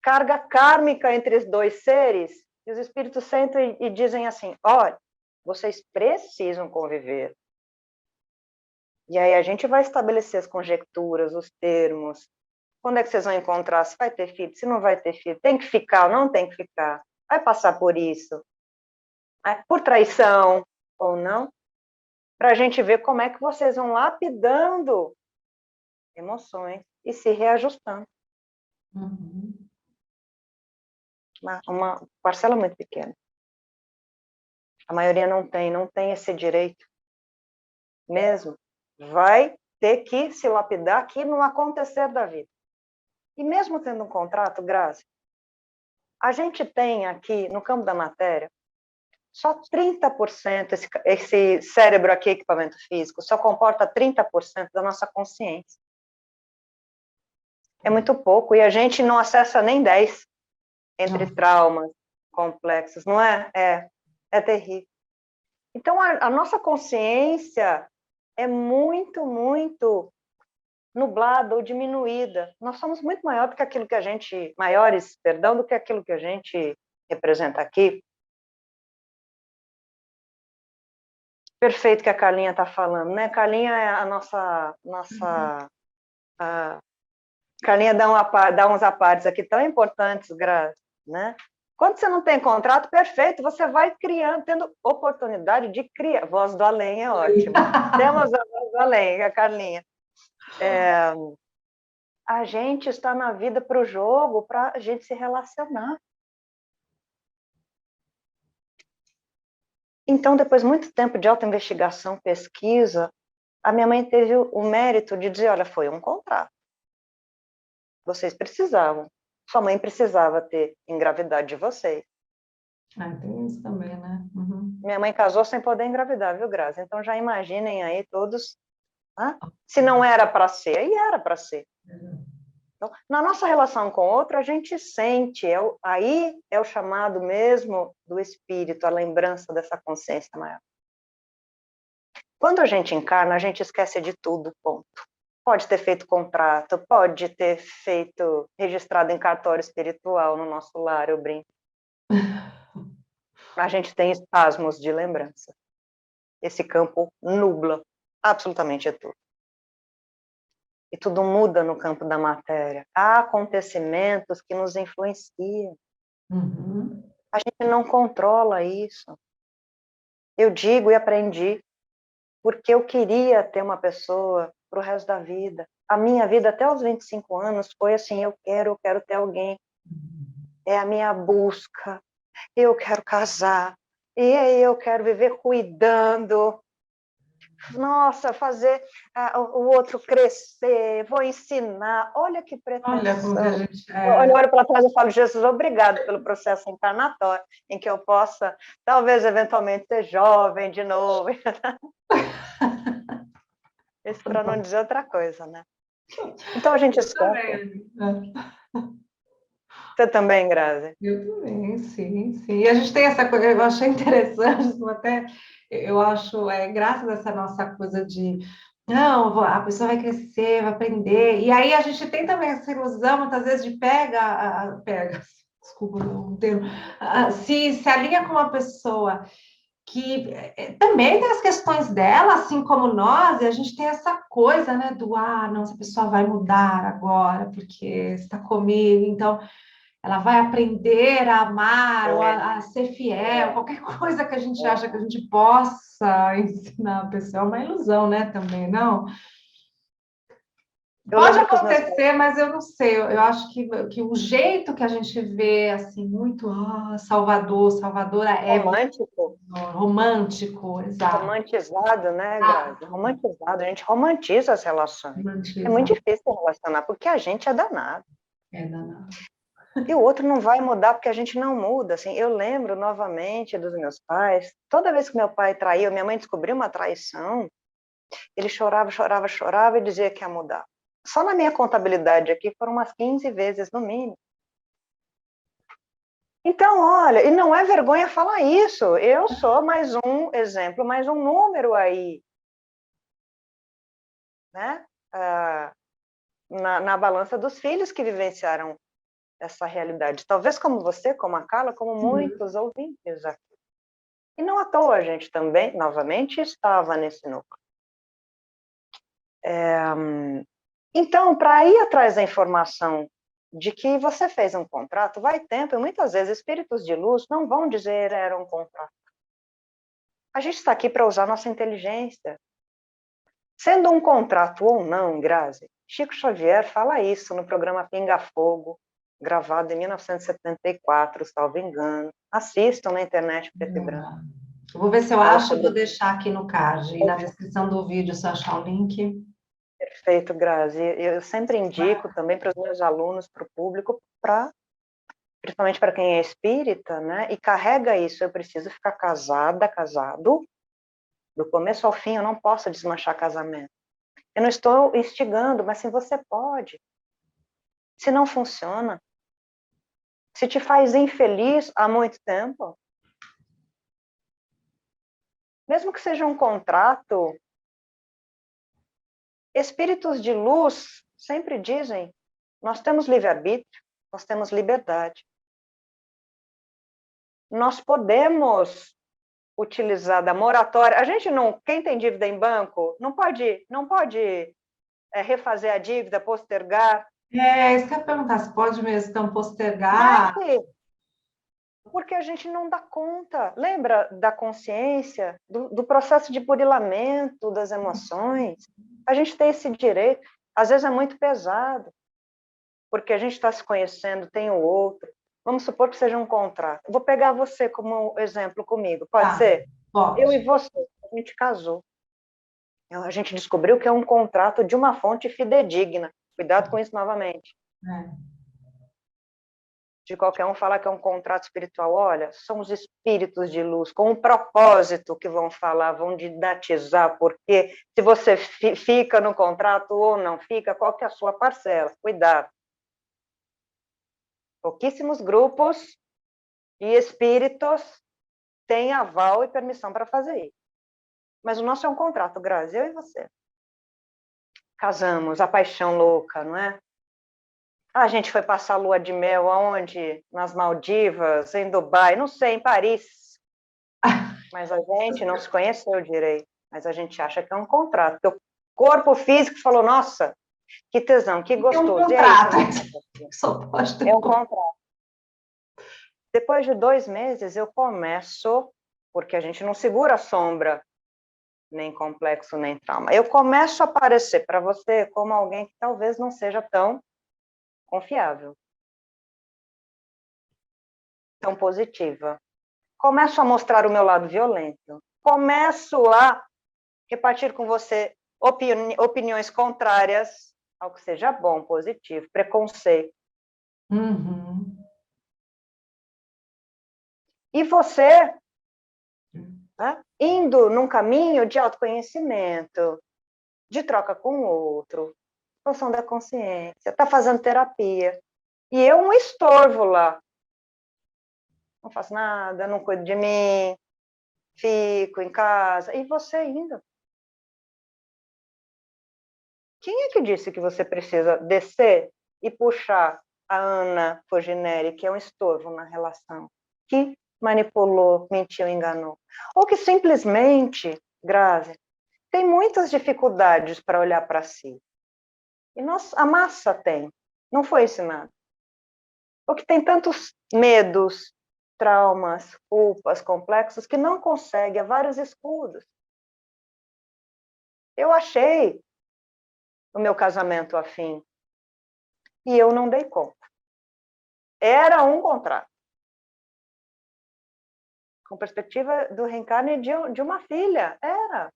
carga kármica entre os dois seres, e os espíritos sentam e dizem assim, olha, vocês precisam conviver. E aí a gente vai estabelecer as conjecturas, os termos. Quando é que vocês vão encontrar? Se vai ter filho, se não vai ter filho, tem que ficar ou não tem que ficar? Vai passar por isso? Por traição ou não? Para a gente ver como é que vocês vão lapidando emoções e se reajustando. Uhum. Uma parcela muito pequena. A maioria não tem esse direito. Mesmo. Vai ter que se lapidar aqui no acontecer da vida. E mesmo tendo um contrato, Grazi, a gente tem aqui, no campo da matéria, só 30%, esse cérebro aqui, equipamento físico, só comporta 30% da nossa consciência. É muito pouco, e a gente não acessa nem 10% entre traumas complexos, não é? É terrível. Então, a nossa consciência é muito, muito nublada ou diminuída. Nós somos muito maiores do que aquilo que a gente, maiores, perdão, do que aquilo que a gente representa aqui. Perfeito que a Carlinha está falando, né? Carlinha é a nossa a Carlinha dá uns apartes aqui tão importantes, Grazi, né? Quando você não tem contrato, perfeito, você vai criando, tendo oportunidade de criar. Voz do além é ótimo. Temos a voz do além, a Carlinha. A gente está na vida para o jogo, para a gente se relacionar. Então, depois de muito tempo de autoinvestigação, pesquisa, a minha mãe teve o mérito de dizer, olha, foi um contrato. Vocês precisavam. Sua mãe precisava ter engravidado de vocês. Tem isso também, né? Uhum. Minha mãe casou sem poder engravidar, viu, Grazi? Então já imaginem aí todos, né? Se não era para ser, aí era para ser. Então, na nossa relação com o outro, a gente sente, aí é o chamado mesmo do espírito, a lembrança dessa consciência maior. Quando a gente encarna, a gente esquece de tudo, ponto. Pode ter feito contrato, pode ter registrado em cartório espiritual no nosso lar, eu brinco. A gente tem espasmos de lembrança. Esse campo nubla absolutamente tudo. E tudo muda no campo da matéria. Há acontecimentos que nos influenciam. Uhum. A gente não controla isso. Eu digo e aprendi, porque eu queria ter uma pessoa para o resto da vida. A minha vida até os 25 anos foi assim, eu quero ter alguém. É a minha busca. Eu quero casar. E aí eu quero viver cuidando. Nossa, fazer o outro crescer, vou ensinar. Olha que Olha como que a pretensão. gente Eu olho para trás e falo, Jesus, obrigado pelo processo encarnatório, em que eu possa, talvez, eventualmente, ser jovem de novo. Isso para não dizer outra coisa, né? Então a gente esquece. Você também, Grazi? Eu também, sim, sim. E a gente tem essa coisa, eu achei interessante, até eu acho, graças a essa nossa coisa de não, a pessoa vai crescer, vai aprender. E aí a gente tem também essa ilusão, muitas vezes, de pega, desculpa o termo, se alinha com uma pessoa que também tem as questões dela, assim como nós, e a gente tem essa coisa, né, do não, essa pessoa vai mudar agora, porque está comigo, então ela vai aprender a amar ou a ser fiel, qualquer coisa que a gente acha que a gente possa ensinar a pessoa, é uma ilusão, né, também, não? Pode acontecer, mas eu não sei, eu acho que o jeito que a gente vê, assim, muito Salvadora é Romântico. romântico, exato. Romantizado, né, Grazi? Romantizado. A gente romantiza as relações. É muito difícil relacionar, porque a gente é danado. É danado. E o outro não vai mudar porque a gente não muda. Assim, eu lembro novamente dos meus pais. Toda vez que meu pai traiu, minha mãe descobriu uma traição, ele chorava, chorava, chorava e dizia que ia mudar. Só na minha contabilidade aqui foram umas 15 vezes no mínimo. Então, olha, e não é vergonha falar isso. Eu sou mais um exemplo, mais um número aí, né? Na balança dos filhos que vivenciaram essa realidade. Talvez como você, como a Carla, como muitos ouvintes aqui. E não à toa a gente também, novamente, estava nesse núcleo. Então, para ir atrás da informação de que você fez um contrato, vai tempo, e muitas vezes espíritos de luz não vão dizer era um contrato. A gente está aqui para usar nossa inteligência. Sendo um contrato ou não, Grazi, Chico Xavier fala isso no programa Pinga Fogo, gravado em 1974, salvo engano. Assistam na internet preto e branco. Eu vou ver se eu Fala acho e sobre... vou deixar aqui no card e na descrição do vídeo, se eu achar o link. Perfeito, Grazi. Eu sempre indico também para os meus alunos, para o público, principalmente para quem é espírita, né? E carrega isso, eu preciso ficar casada, casado, do começo ao fim, eu não posso desmanchar casamento. Eu não estou instigando, mas sim você pode. Se não funciona, se te faz infeliz há muito tempo, mesmo que seja um contrato, espíritos de luz sempre dizem, nós temos livre-arbítrio, nós temos liberdade. Nós podemos utilizar da moratória. A gente não, quem tem dívida em banco, não pode refazer a dívida, postergar. Isso que eu ia perguntar, se pode mesmo então postergar? Vai, porque a gente não dá conta. Lembra da consciência, do processo de burilamento das emoções? A gente tem esse direito. Às vezes é muito pesado, porque a gente está se conhecendo, tem o outro. Vamos supor que seja um contrato. Vou pegar você como exemplo comigo, pode ser? Pode. Eu e você, a gente casou. A gente descobriu que é um contrato de uma fonte fidedigna. Cuidado com isso novamente. De qualquer um falar que é um contrato espiritual. Olha, são os espíritos de luz, com um propósito que vão falar, vão didatizar, porque se você fica no contrato ou não fica, qual que é a sua parcela? Cuidado. Pouquíssimos grupos e espíritos têm aval e permissão para fazer isso. Mas o nosso é um contrato, Grazi, eu e você. Casamos, a paixão louca, não é? A gente foi passar a lua de mel aonde? Nas Maldivas, em Dubai, não sei, em Paris. Mas a gente não se conheceu direito. Mas a gente acha que é um contrato. Porque o corpo físico falou, nossa, que tesão, que gostoso. É um E é isso. contrato. Só pode ter É um contrato. Depois de 2 meses, eu começo, porque a gente não segura a sombra, nem complexo, nem trauma. Eu começo a aparecer para você como alguém que talvez não seja tão confiável, tão positiva. Começo a mostrar o meu lado violento. Começo a repartir com você opiniões contrárias ao que seja bom, positivo, preconceito. Uhum. E você, né, indo num caminho de autoconhecimento, de troca com o outro, expansão da consciência, está fazendo terapia. E eu um estorvo lá. Não faço nada, não cuido de mim, fico em casa. E você ainda. Quem é que disse que você precisa descer e puxar a Ana Foginelli, que é um estorvo na relação, que manipulou, mentiu, enganou? Ou que simplesmente, Grazi, tem muitas dificuldades para olhar para si. E a massa tem, não foi ensinado. Ou que tem tantos medos, traumas, culpas, complexos, que não consegue, há vários escudos. Eu achei o meu casamento afim e eu não dei conta. Era um contrato. Com perspectiva do reencarne de uma filha, era.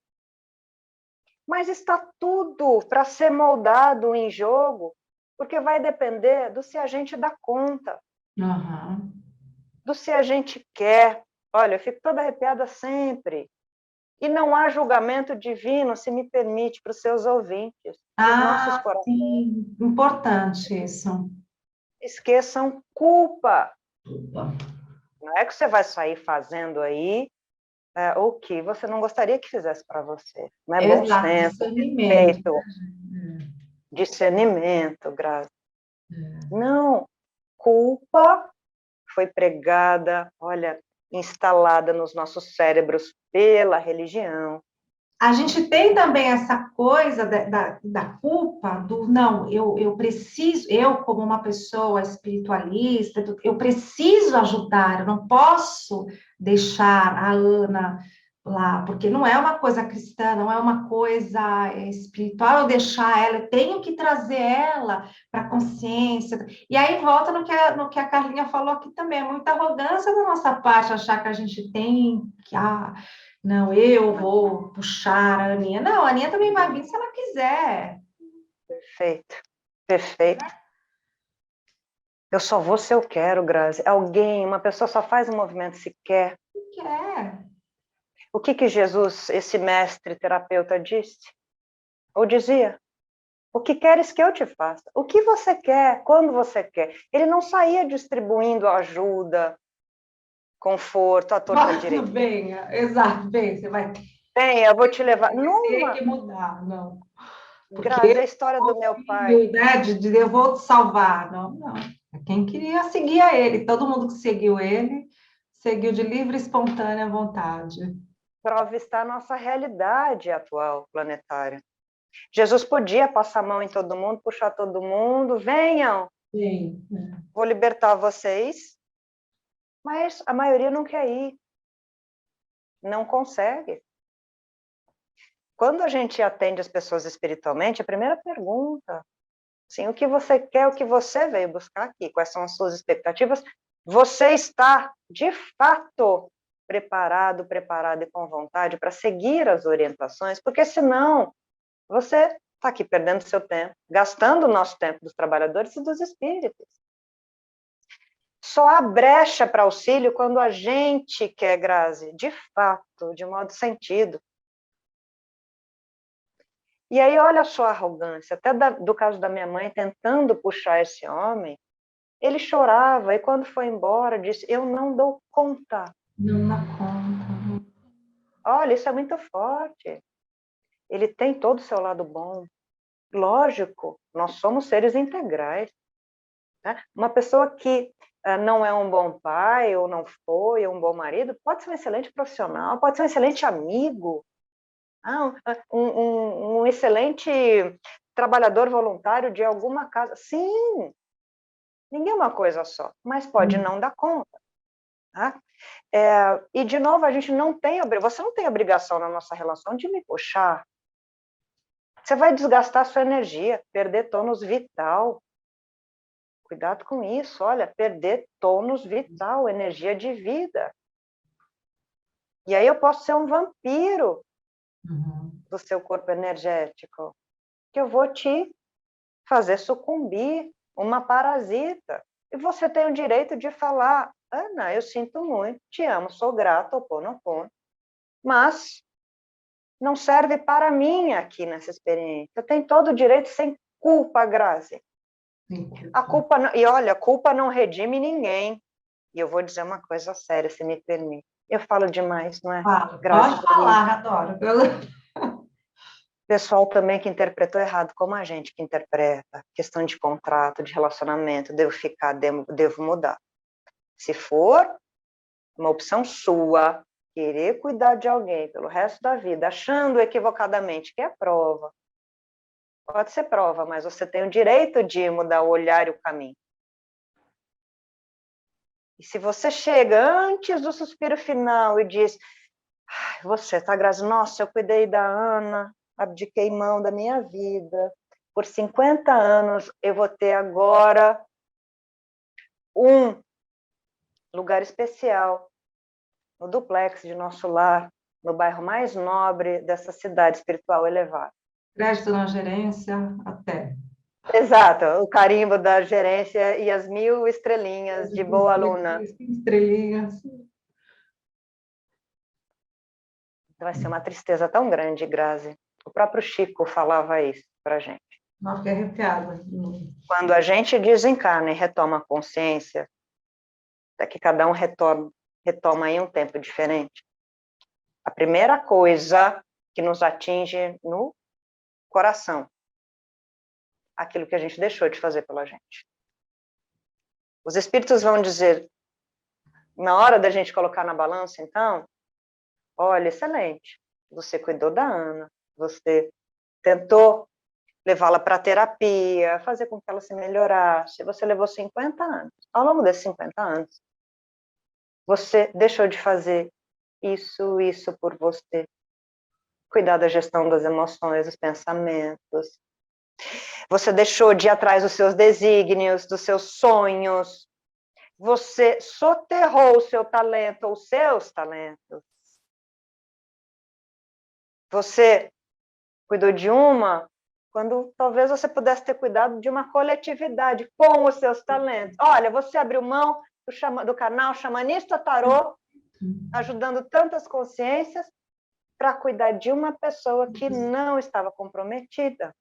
Mas está tudo para ser moldado em jogo, porque vai depender do se a gente dá conta, do se a gente quer. Olha, eu fico toda arrepiada sempre. E não há julgamento divino, se me permite, para os seus ouvintes. Os nossos corações. Sim, importante isso. Esqueçam culpa. Não é que você vai sair fazendo aí o que você não gostaria que fizesse para você. Não é bom Exato, senso, discernimento. respeito, discernimento, Graça. Não, culpa foi pregada, olha, instalada nos nossos cérebros pela religião, a gente tem também essa coisa da culpa, do não, eu preciso, eu como uma pessoa espiritualista, eu preciso ajudar, eu não posso deixar a Ana lá, porque não é uma coisa cristã, não é uma coisa espiritual eu deixar ela, eu tenho que trazer ela para a consciência. E aí volta no que a Carlinha falou aqui também, é muita arrogância da nossa parte achar que a gente tem que. Não, eu vou puxar a Aninha. Não, a Aninha também vai vir se ela quiser. Perfeito, perfeito. Eu só vou se eu quero, Grazi. Alguém, uma pessoa só faz um movimento se quer. Quer. O que Jesus, esse mestre terapeuta, disse? Ou dizia? O que queres que eu te faça? O que você quer, quando você quer? Ele não saía distribuindo ajuda, conforto, à torta direita. Venha, exato, vem, você vai Bem, eu vou te levar. ter que mudar, não. Grazi, Porque a história do meu pai. né, de eu vou te salvar. Não, não. Quem queria seguia ele, todo mundo que seguiu ele, seguiu de livre e espontânea vontade. Prova está a nossa realidade atual planetária. Jesus podia passar a mão em todo mundo, puxar todo mundo, venham, Sim. vou libertar vocês, mas a maioria não quer ir, não consegue. Quando a gente atende as pessoas espiritualmente, a primeira pergunta, assim, o que você quer, o que você veio buscar aqui, quais são as suas expectativas, você está, de fato, preparado e com vontade para seguir as orientações, porque senão você está aqui perdendo seu tempo, gastando o nosso tempo dos trabalhadores e dos espíritos. Só há brecha para auxílio quando a gente quer, Grazi, de fato, de modo sentido. E aí, olha só a arrogância, até do caso da minha mãe, tentando puxar esse homem, ele chorava e quando foi embora disse, eu não dou conta. Não dá conta. Olha, isso é muito forte. Ele tem todo o seu lado bom. Lógico, nós somos seres integrais. Né? Uma pessoa que não é um bom pai ou não foi um bom marido, pode ser um excelente profissional, pode ser um excelente amigo, um excelente trabalhador voluntário de alguma casa. Sim, ninguém é uma coisa só, mas pode não dar conta. Tá? E, de novo, a gente não tem, você não tem obrigação na nossa relação de me puxar. Você vai desgastar sua energia, perder tônus vital. Cuidado com isso, olha, perder tônus vital, energia de vida. E aí eu posso ser um vampiro do seu corpo energético, que eu vou te fazer sucumbir, uma parasita. E você tem o direito de falar, Ana, eu sinto muito, te amo, sou grata, Ho'oponopono, mas não serve para mim aqui nessa experiência. Eu tenho todo o direito sem culpa, Grazi. A culpa não, e olha, a culpa não redime ninguém. E eu vou dizer uma coisa séria, se me permite. Eu falo demais, não é? Pode falar, adoro. Pessoal também que interpretou errado, como a gente que interpreta, questão de contrato, de relacionamento, devo ficar, devo mudar. Se for uma opção sua, querer cuidar de alguém pelo resto da vida, achando equivocadamente que é prova, pode ser prova, mas você tem o direito de mudar o olhar e o caminho. E se você chega antes do suspiro final e diz, você tá Grazi, nossa, eu cuidei da Ana, abdiquei mão da minha vida, por 50 anos eu vou ter agora um lugar especial no duplex de nosso lar, no bairro mais nobre dessa cidade espiritual elevada. Crédito na gerência, até. Exato, o carimbo da gerência e as 1000 estrelinhas de boa aluna. Estrelinhas. Vai ser uma tristeza tão grande, Grazi. O próprio Chico falava isso pra gente. Não, fiquei arrepiada. Quando a gente desencarna e retoma a consciência, até que cada um retoma em um tempo diferente, a primeira coisa que nos atinge no coração, aquilo que a gente deixou de fazer pela gente. Os espíritos vão dizer, na hora da gente colocar na balança, então, olha, excelente, Você cuidou da Ana, você tentou levá-la para terapia, fazer com que ela se melhorasse. Você levou 50 anos. Ao longo desses 50 anos, você deixou de fazer isso por você. Cuidar da gestão das emoções, dos pensamentos. Você deixou de ir atrás dos seus desígnios, dos seus sonhos. Você soterrou o seu talento ou os seus talentos. Você cuidou de uma, quando talvez você pudesse ter cuidado de uma coletividade com os seus talentos. Olha, você abriu mão do canal Xamanista Tarô, ajudando tantas consciências, para cuidar de uma pessoa que não estava comprometida.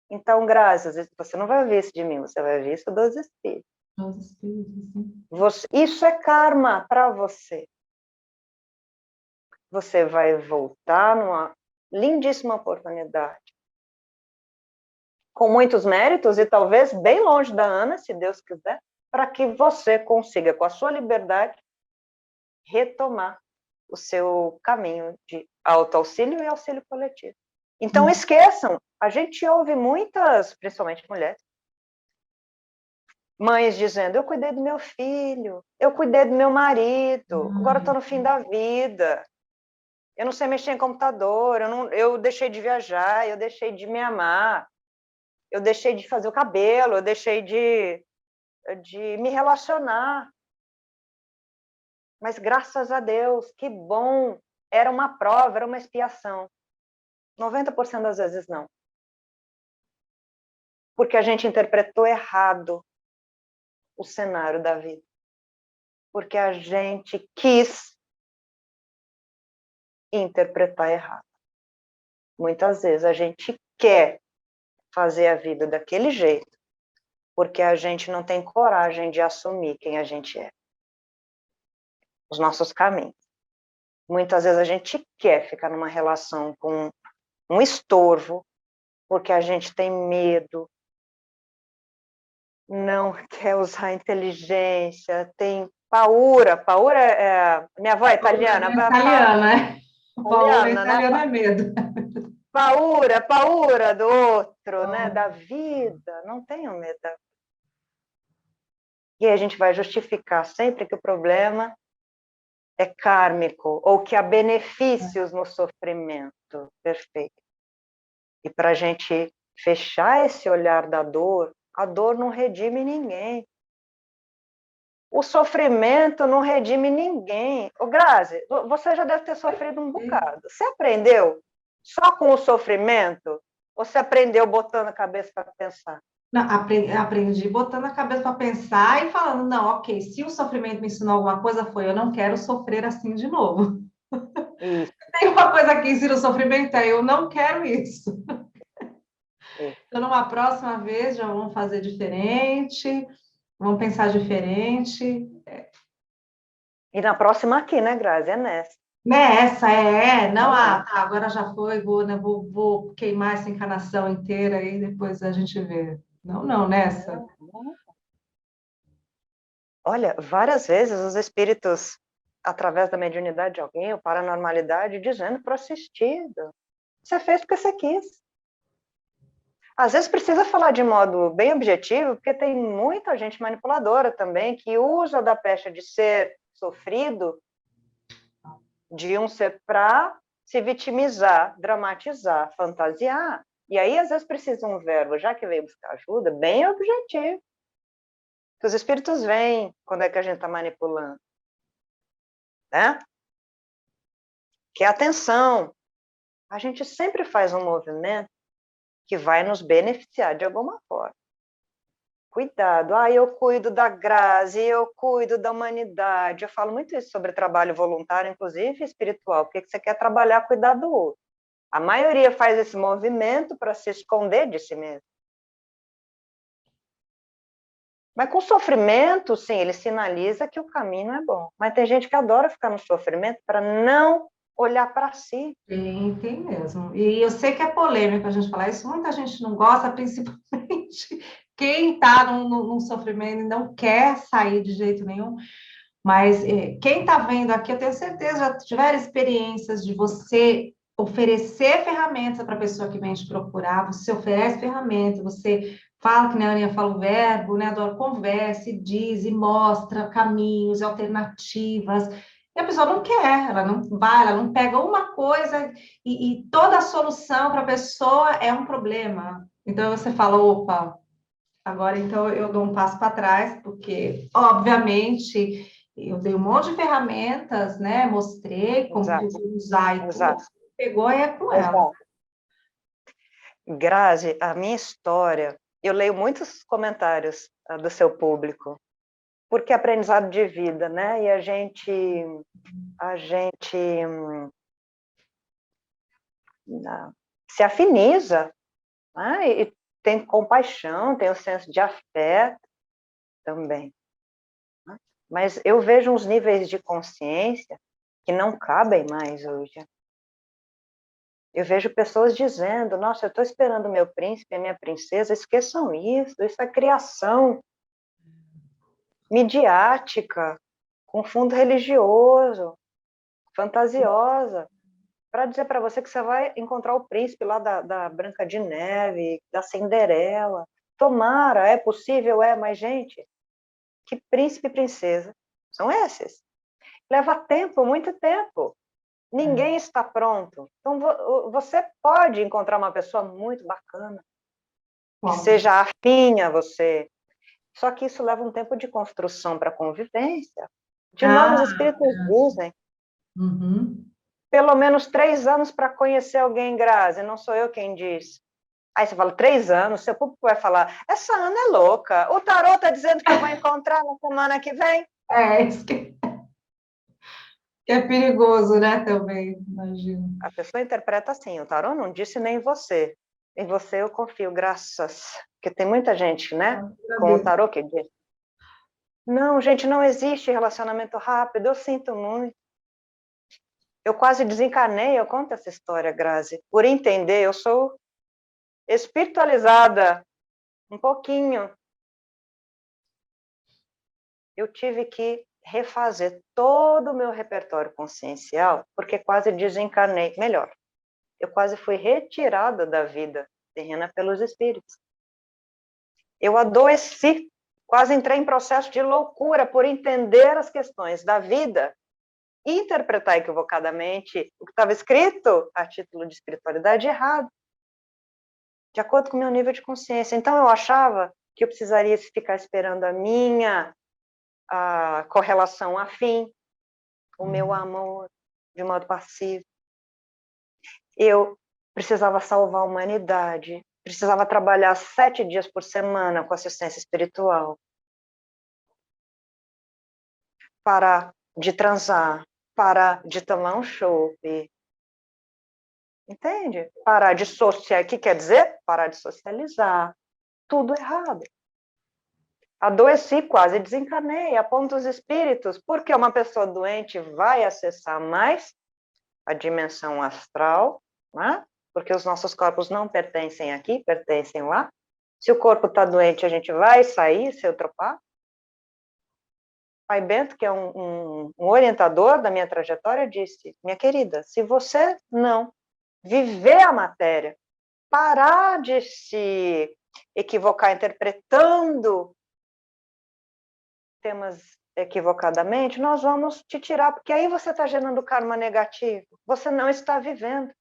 Então, Grazi, você não vai ouvir isso de mim, você vai ouvir isso dos espíritos. Dos espíritos, sim. Isso é karma para você. Você vai voltar numa lindíssima oportunidade, com muitos méritos e talvez bem longe da Ana, se Deus quiser, para que você consiga, com a sua liberdade, retomar o seu caminho de autoauxílio e auxílio coletivo. Então, esqueçam, a gente ouve muitas, principalmente mulheres, mães dizendo, eu cuidei do meu filho, eu cuidei do meu marido, agora estou no fim da vida, eu não sei mexer em computador, eu deixei de viajar, eu deixei de me amar, eu deixei de fazer o cabelo, eu deixei de me relacionar. Mas graças a Deus, que bom, era uma prova, era uma expiação. 90% das vezes não. Porque a gente interpretou errado o cenário da vida. Porque a gente quis interpretar errado. Muitas vezes a gente quer fazer a vida daquele jeito, porque a gente não tem coragem de assumir quem a gente é. Os nossos caminhos. Muitas vezes a gente quer ficar numa relação com um estorvo, porque a gente tem medo, não quer usar inteligência, tem paura. Paura minha avó é italiana. Italiana, né? Paura Italiana, italiana né? é medo. Paura do outro, né? Da vida. Não tenho medo. E a gente vai justificar sempre que o problema é kármico, ou que há benefícios no sofrimento. Perfeito. E para a gente fechar esse olhar da dor, a dor não redime ninguém. O sofrimento não redime ninguém. Ô, Grazi, você já deve ter sofrido um bocado. Você aprendeu só com o sofrimento? Ou você aprendeu botando a cabeça para pensar? Não, aprendi botando a cabeça para pensar e falando, não, ok, se o sofrimento me ensinou alguma coisa, foi eu não quero sofrer assim de novo. Isso. Tem uma coisa que ensina o sofrimento, é eu não quero isso. Então, numa próxima vez, já vamos fazer diferente, vamos pensar diferente. E na próxima aqui, né, Grazi? É nessa. Nessa, não, tá, agora já foi, vou, né, vou queimar essa encarnação inteira e depois a gente vê. Não, nessa. Olha, várias vezes os espíritos, através da mediunidade de alguém, ou paranormalidade, dizendo para o assistido, você fez porque você quis. Às vezes precisa falar de modo bem objetivo, porque tem muita gente manipuladora também, que usa da pecha de ser sofrido, de um ser para se vitimizar, dramatizar, fantasiar. E aí, às vezes, precisa um verbo, já que veio buscar ajuda, bem objetivo. Que os espíritos veem quando é que a gente está manipulando. Né? Que é atenção. A gente sempre faz um movimento que vai nos beneficiar de alguma forma. Cuidado. Eu cuido da Grazi, eu cuido da humanidade. Eu falo muito isso sobre trabalho voluntário, inclusive espiritual, porque você quer trabalhar, cuidar do outro. A maioria faz esse movimento para se esconder de si mesmo. Mas com sofrimento, sim, ele sinaliza que o caminho é bom. Mas tem gente que adora ficar no sofrimento para não olhar para si. Tem mesmo. E eu sei que é polêmico a gente falar isso, muita gente não gosta, principalmente quem está num sofrimento e não quer sair de jeito nenhum. Mas quem está vendo aqui, eu tenho certeza, já tiveram experiências de você oferecer ferramentas para a pessoa que vem te procurar, você oferece ferramentas, você fala, que nem a Aninha fala o verbo, né? Adora, conversa, e diz, e mostra caminhos, alternativas, e a pessoa não quer, ela não vai, ela não pega uma coisa e toda a solução para a pessoa é um problema. Então você fala, opa, agora então eu dou um passo para trás, porque, obviamente, eu dei um monte de ferramentas, né? Mostrei como que eu Exato, vou usar e tudo. exato, Pegou é com ela. exato. Grazi, a minha história, eu leio muitos comentários do seu público, porque é aprendizado de vida, né? E a gente se afiniza, né? E tem compaixão, tem o senso de afeto também. Né? Mas eu vejo uns níveis de consciência que não cabem mais hoje. Eu vejo pessoas dizendo, nossa, eu estou esperando o meu príncipe, a minha princesa, esqueçam isso é criação midiática, com fundo religioso, fantasiosa, para dizer para você que você vai encontrar o príncipe lá da Branca de Neve, da Cinderela. Tomara, é possível, mas gente, que príncipe e princesa são esses? Leva tempo, muito tempo. Ninguém está pronto. Então, você pode encontrar uma pessoa muito bacana, que seja afim a você. Só que isso leva um tempo de construção para a convivência. De novo, os espíritos dizem, pelo menos 3 anos para conhecer alguém, Grazi, não sou eu quem diz. Aí você fala, 3 anos, seu público vai falar, essa Ana é louca, o tarô está dizendo que eu vou encontrar na semana que vem. Isso que é perigoso, né, também, imagino. A pessoa interpreta assim, o tarô não disse nem você. Em você eu confio, graças. Porque tem muita gente, né, com o tarô que diz. Não, gente, não existe relacionamento rápido, eu sinto muito. Eu quase desencarnei, eu conto essa história, Grazi. Por entender, eu sou espiritualizada, um pouquinho. Eu tive que refazer todo o meu repertório consciencial, porque quase desencarnei. Melhor, eu quase fui retirada da vida terrena pelos espíritos. Eu adoeci, quase entrei em processo de loucura por entender as questões da vida e interpretar equivocadamente o que estava escrito a título de espiritualidade errado, de acordo com o meu nível de consciência. Então eu achava que eu precisaria ficar esperando a correlação afim, o meu amor, de modo passivo. Eu precisava salvar a humanidade, precisava trabalhar 7 dias por semana com assistência espiritual, parar de transar, parar de tomar um chope, entende? Parar de socializar, o que quer dizer? Parar de socializar, tudo errado. Adoeci, quase desencarnei, a ponto dos espíritos, porque uma pessoa doente vai acessar mais a dimensão astral, né? Porque os nossos corpos não pertencem aqui, pertencem lá. Se o corpo está doente, a gente vai sair, se eu tropar. Pai Bento, que é um orientador da minha trajetória, disse, minha querida, se você não viver a matéria, parar de se equivocar interpretando temas equivocadamente, nós vamos te tirar, porque aí você está gerando karma negativo, você não está vivendo.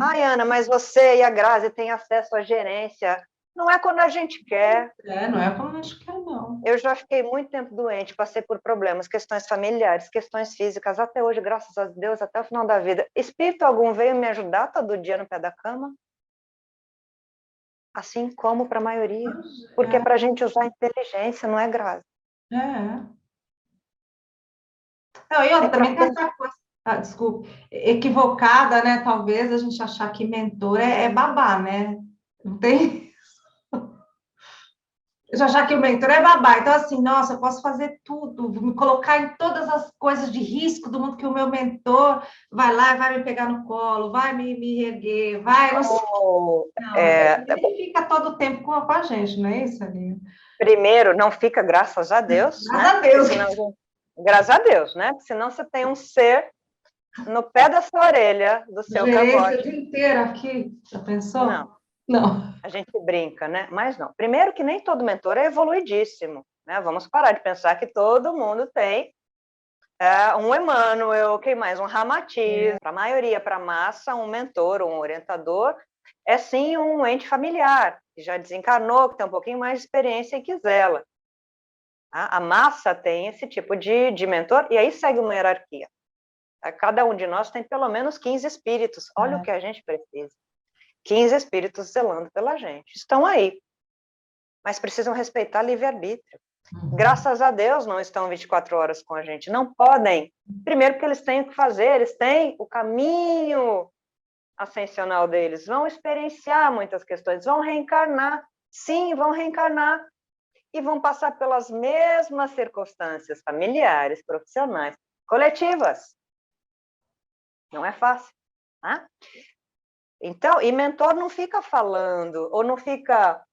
Ai, Ana, mas você e a Grazi têm acesso à gerência. Não é quando a gente quer. Não é quando a gente quer, não. Eu já fiquei muito tempo doente, passei por problemas, questões familiares, questões físicas, até hoje, graças a Deus, até o final da vida. Espírito algum veio me ajudar todo dia no pé da cama? Assim como para a maioria. Porque é para a gente usar a inteligência, não é, Grazi? Não, e outra, também tem essa coisa, desculpa, equivocada, né? Talvez a gente achar que mentor é babá, né? Não tem. Eu achar que o mentor é babá. Então, assim, nossa, eu posso fazer tudo, me colocar em todas as coisas de risco do mundo que o meu mentor vai lá e vai me pegar no colo, vai me reerguer, vai. Não sei. Não, ele fica todo o tempo com a gente, não é isso, Aninha? Primeiro, não fica, graças a Deus, Graças né? a Deus. Senão, graças a Deus, né? Porque senão você tem um ser no pé da sua orelha, do seu Gerência o cangote. dia inteiro aqui, já pensou? Não, Não. a gente brinca, né? Mas não. Primeiro que nem todo mentor é evoluidíssimo, né? Vamos parar de pensar que todo mundo tem um Emmanuel, quem mais? Um Ramatiz. Para a maioria, para a massa, um mentor, um orientador, é sim um ente familiar, que já desencarnou, que tem um pouquinho mais de experiência e quisela. A massa tem esse tipo de mentor, e aí segue uma hierarquia. Cada um de nós tem pelo menos 15 espíritos. Olha o que a gente precisa. 15 espíritos zelando pela gente. Estão aí. Mas precisam respeitar livre-arbítrio. Graças a Deus não estão 24 horas com a gente. Não podem. Primeiro porque eles têm o que fazer, eles têm o caminho ascensional deles. Vão experienciar muitas questões, vão reencarnar. Sim, vão reencarnar. E vão passar pelas mesmas circunstâncias familiares, profissionais, coletivas. Não é fácil. Tá? Então, e mentor não fica falando, ou não fica,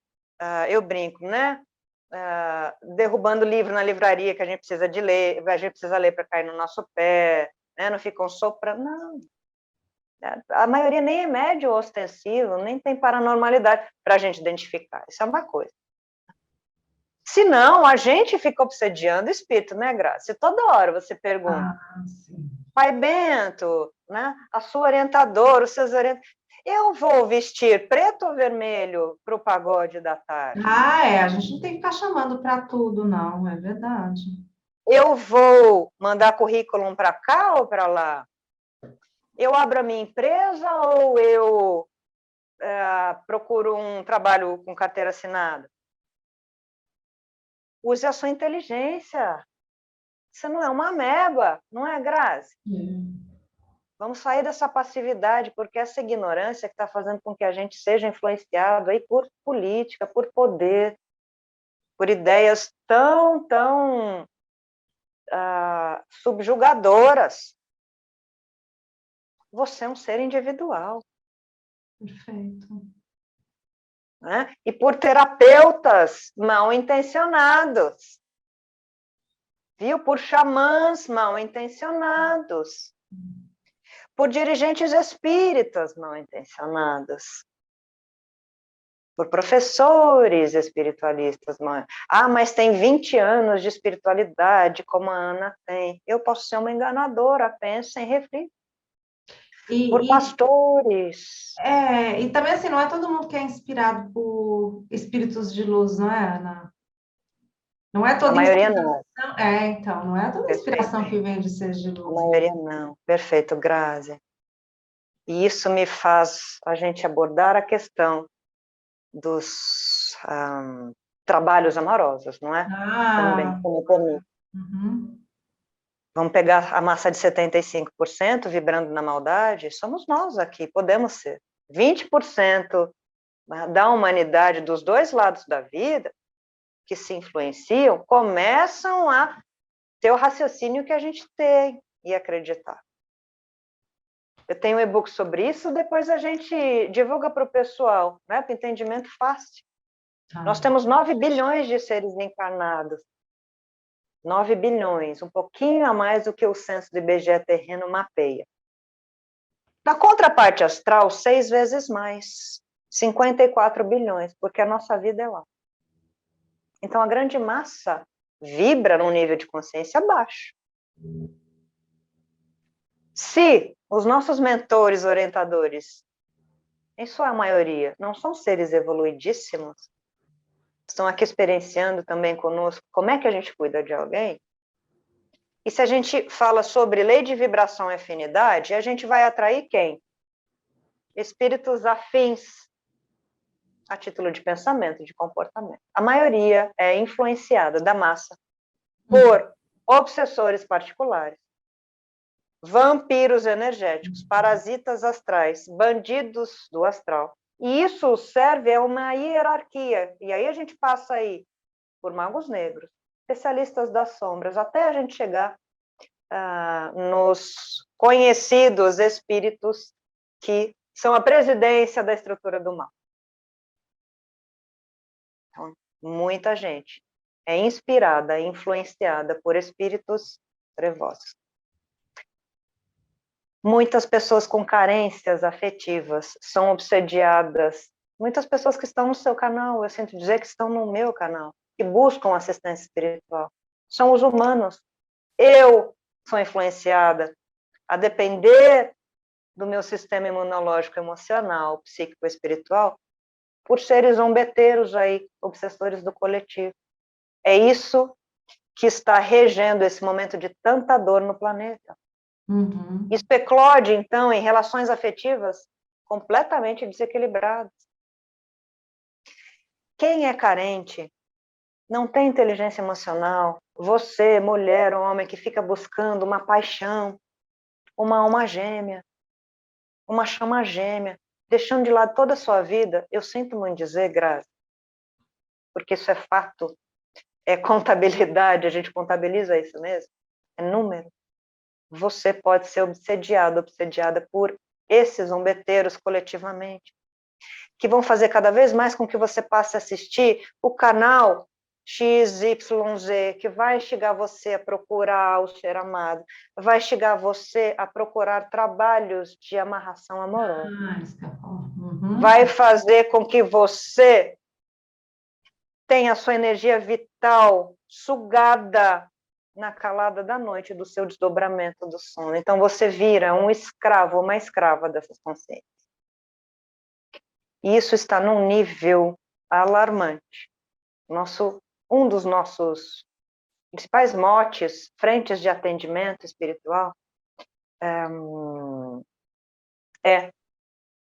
eu brinco, né? Derrubando livro na livraria que a gente precisa de ler, a gente precisa ler para cair no nosso pé, né? Não ficam soprando, não. A maioria nem é médio ou ostensivo, nem tem paranormalidade para a gente identificar. Isso é uma coisa. Se não, a gente fica obsediando o espírito, né, Graça? E toda hora você pergunta, Pai Bento, né? A sua orientadora, os seus orientadores, eu vou vestir preto ou vermelho para o pagode da tarde? A gente não tem que ficar chamando para tudo, não, é verdade. Eu vou mandar currículo para cá ou para lá? Eu abro a minha empresa ou eu procuro um trabalho com carteira assinada? Use a sua inteligência. Você não é uma ameba, não é, Grazi? Vamos sair dessa passividade, porque essa ignorância que está fazendo com que a gente seja influenciado aí por política, por poder, por ideias tão subjugadoras. Você é um ser individual. Perfeito. Né? E por terapeutas mal intencionados. Viu? Por xamãs mal intencionados. Por dirigentes espíritas mal intencionados. Por professores espiritualistas. Mas tem 20 anos de espiritualidade, como a Ana tem. Eu posso ser uma enganadora, penso sem refletir. Por pastores. E também, assim, não é todo mundo que é inspirado por espíritos de luz, não é, Ana? Não é toda A maioria inspiração. não. Então, não é toda inspiração que vem de seres de A luz. maioria não. Perfeito, Grazi. E isso me faz a gente abordar a questão dos trabalhos amorosos, não é? Também, como comigo. Vamos pegar a massa de 75% vibrando na maldade, somos nós aqui, podemos ser. 20% da humanidade, dos dois lados da vida, que se influenciam, começam a ter o raciocínio que a gente tem e acreditar. Eu tenho um e-book sobre isso, depois a gente divulga para o pessoal, né, para entendimento fácil. Nós temos 9 bilhões de seres encarnados. 9 bilhões, um pouquinho a mais do que o censo do IBGE terreno mapeia. Na contraparte astral, 6 vezes mais, 54 bilhões, porque a nossa vida é lá. Então, a grande massa vibra num nível de consciência baixo. Se os nossos mentores, orientadores, em sua maioria, não são seres evoluidíssimos, estão aqui experienciando também conosco como é que a gente cuida de alguém, e se a gente fala sobre lei de vibração e afinidade, a gente vai atrair quem? Espíritos afins a título de pensamento, de comportamento. A maioria é influenciada da massa por obsessores particulares, vampiros energéticos, parasitas astrais, bandidos do astral. E isso serve a uma hierarquia. E aí a gente passa aí por magos negros, especialistas das sombras, até a gente chegar nos conhecidos espíritos que são a presidência da estrutura do mal. Então, muita gente é inspirada, influenciada por espíritos trevosos. Muitas pessoas com carências afetivas são obsediadas. Muitas pessoas que estão no seu canal, eu sinto dizer que estão no meu canal, que buscam assistência espiritual, são os humanos. Eu sou influenciada a depender do meu sistema imunológico, emocional, psíquico, espiritual, por seres zombeteiros aí, obsessores do coletivo. É isso que está regendo esse momento de tanta dor no planeta. Uhum. Isso eclode, então, em relações afetivas completamente desequilibradas. Quem é carente, não tem inteligência emocional, você, mulher ou homem, que fica buscando uma paixão, uma alma gêmea, uma chama gêmea, deixando de lado toda a sua vida, eu sinto muito dizer, Grazi, porque isso é fato, é contabilidade, a gente contabiliza isso mesmo, é número. Você pode ser obsediado, obsediada por esses zombeteiros coletivamente, que vão fazer cada vez mais com que você passe a assistir o canal XYZ, que vai instigar você a procurar o ser amado, vai instigar você a procurar trabalhos de amarração amorosa. Uhum. Vai fazer com que você tenha a sua energia vital sugada na calada da noite do seu desdobramento do sono. Então você vira um escravo, uma escrava dessas consciências. E isso está num nível alarmante. Um dos nossos principais motes, frentes de atendimento espiritual, é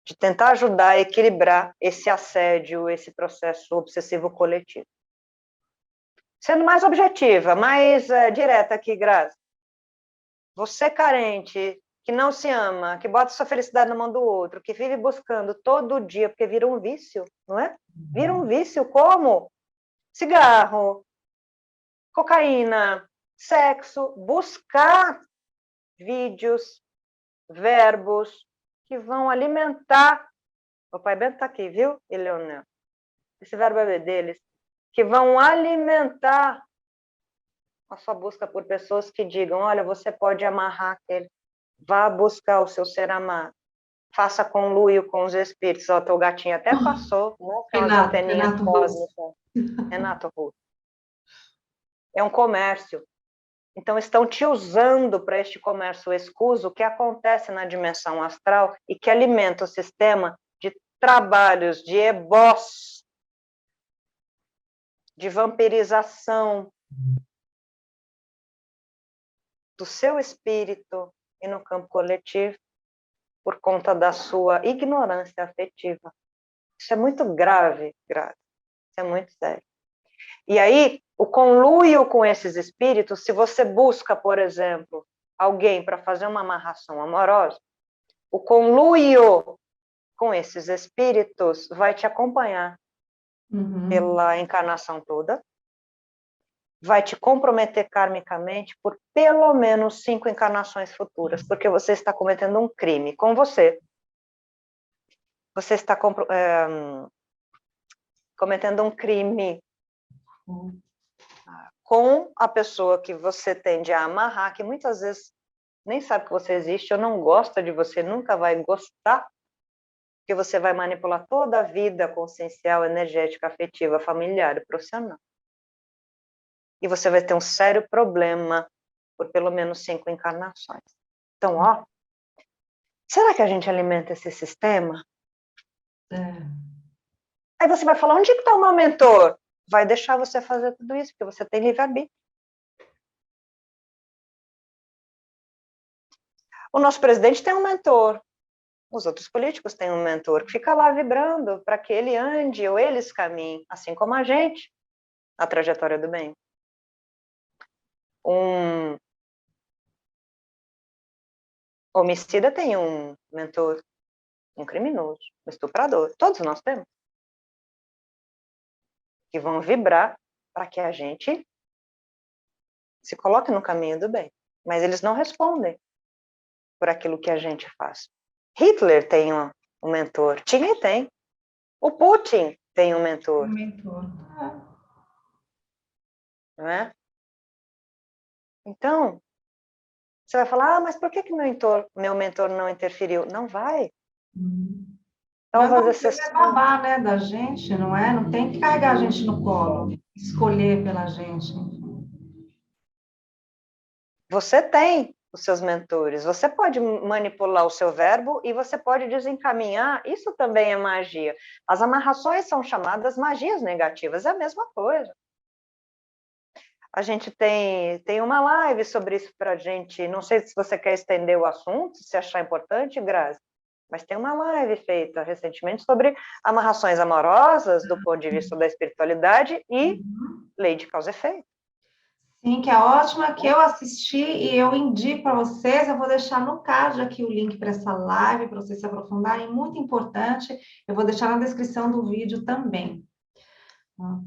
de tentar ajudar a equilibrar esse assédio, esse processo obsessivo coletivo. Sendo mais objetiva, mais direta aqui, Grazi. Você carente, que não se ama, que bota sua felicidade na mão do outro, que vive buscando todo dia, porque vira um vício, não é? Vira um vício como cigarro, cocaína, sexo, buscar vídeos, verbos que vão alimentar. O pai Bento está aqui, viu, Eleonel? Esse verbo é deles, que vão alimentar a sua busca por pessoas que digam, olha, você pode amarrar aquele, vá buscar o seu ser amado, faça conluio com os espíritos. Ó, teu gatinho até passou, né? Tem umas anteninhas cósmicas. Renato Russo. É um comércio. Então, estão te usando para este comércio escuso que acontece na dimensão astral e que alimenta o sistema de trabalhos de ebós, de vampirização do seu espírito e no campo coletivo por conta da sua ignorância afetiva. Isso é muito grave, grave. Isso é muito sério. E aí, o conluio com esses espíritos, se você busca, por exemplo, alguém para fazer uma amarração amorosa, o conluio com esses espíritos vai te acompanhar pela encarnação toda, vai te comprometer karmicamente por pelo menos 5 encarnações futuras, porque você está cometendo um crime com você. Você está cometendo um crime com a pessoa que você tende a amarrar, que muitas vezes nem sabe que você existe, ou não gosta de você, nunca vai gostar, porque você vai manipular toda a vida consciencial, energética, afetiva, familiar e profissional. E você vai ter um sério problema por pelo menos 5 encarnações. Então, ó, será que a gente alimenta esse sistema? Aí você vai falar, onde está o meu mentor? Vai deixar você fazer tudo isso, porque você tem livre-arbítrio. O nosso presidente tem um mentor, os outros políticos têm um mentor que fica lá vibrando para que ele ande ou eles caminhem, assim como a gente, na trajetória do bem. Um homicida tem um mentor, um criminoso, um estuprador, todos nós temos. Que vão vibrar para que a gente se coloque no caminho do bem. Mas eles não respondem por aquilo que a gente faz. Hitler tem um mentor, tinha e tem. O Putin tem um mentor. não é? Então, você vai falar, mas por que meu mentor não interferiu? Não vai. Mas Salvo as às vezes é exceções. babá, né, da gente, não é? Não tem que carregar a gente no colo, escolher pela gente. Você tem os seus mentores, você pode manipular o seu verbo e você pode desencaminhar, isso também é magia. As amarrações são chamadas magias negativas, é a mesma coisa. A gente tem uma live sobre isso para a gente, não sei se você quer estender o assunto, se achar importante, Grazi, mas tem uma live feita recentemente sobre amarrações amorosas do ponto de vista da espiritualidade e lei de causa e efeito. Sim, que é ótima, que eu assisti e eu indico para vocês. Eu vou deixar no card aqui o link para essa live, para vocês se aprofundarem, muito importante. Eu vou deixar na descrição do vídeo também.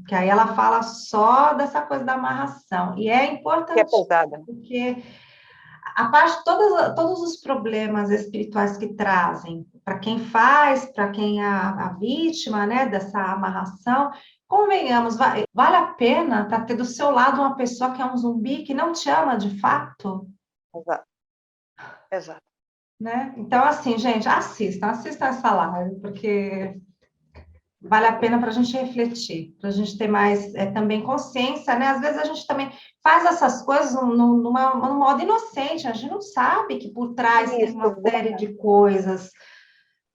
Que aí ela fala só dessa coisa da amarração. E é Que é importante, pesada. porque a parte, todos os problemas espirituais que trazem, para quem faz, para quem é a vítima, né, dessa amarração, convenhamos, vale a pena para ter do seu lado uma pessoa que é um zumbi, que não te ama de fato, Exato. Exato. né? Então, assim, gente, assistam essa live, porque vale a pena para a gente refletir, para a gente ter mais também consciência, né? Às vezes a gente também faz essas coisas num modo inocente, a gente não sabe que por trás tem Isso, uma série de coisas,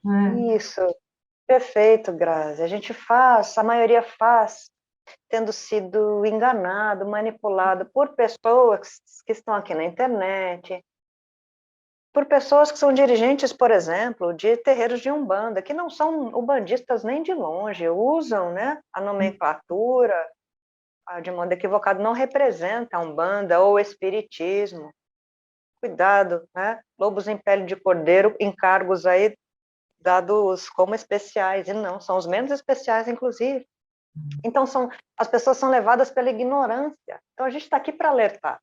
né? isso. Perfeito, Grazi. A gente faz, a maioria faz, tendo sido enganado, manipulado por pessoas que estão aqui na internet, por pessoas que são dirigentes, por exemplo, de terreiros de Umbanda, que não são ubandistas nem de longe, usam, né, a nomenclatura de modo equivocado, não representa a Umbanda ou o Espiritismo. Cuidado, né? Lobos em pele de cordeiro, encargos aí dados como especiais, e não, são os menos especiais, inclusive. Então, as pessoas são levadas pela ignorância. Então, a gente está aqui para alertar.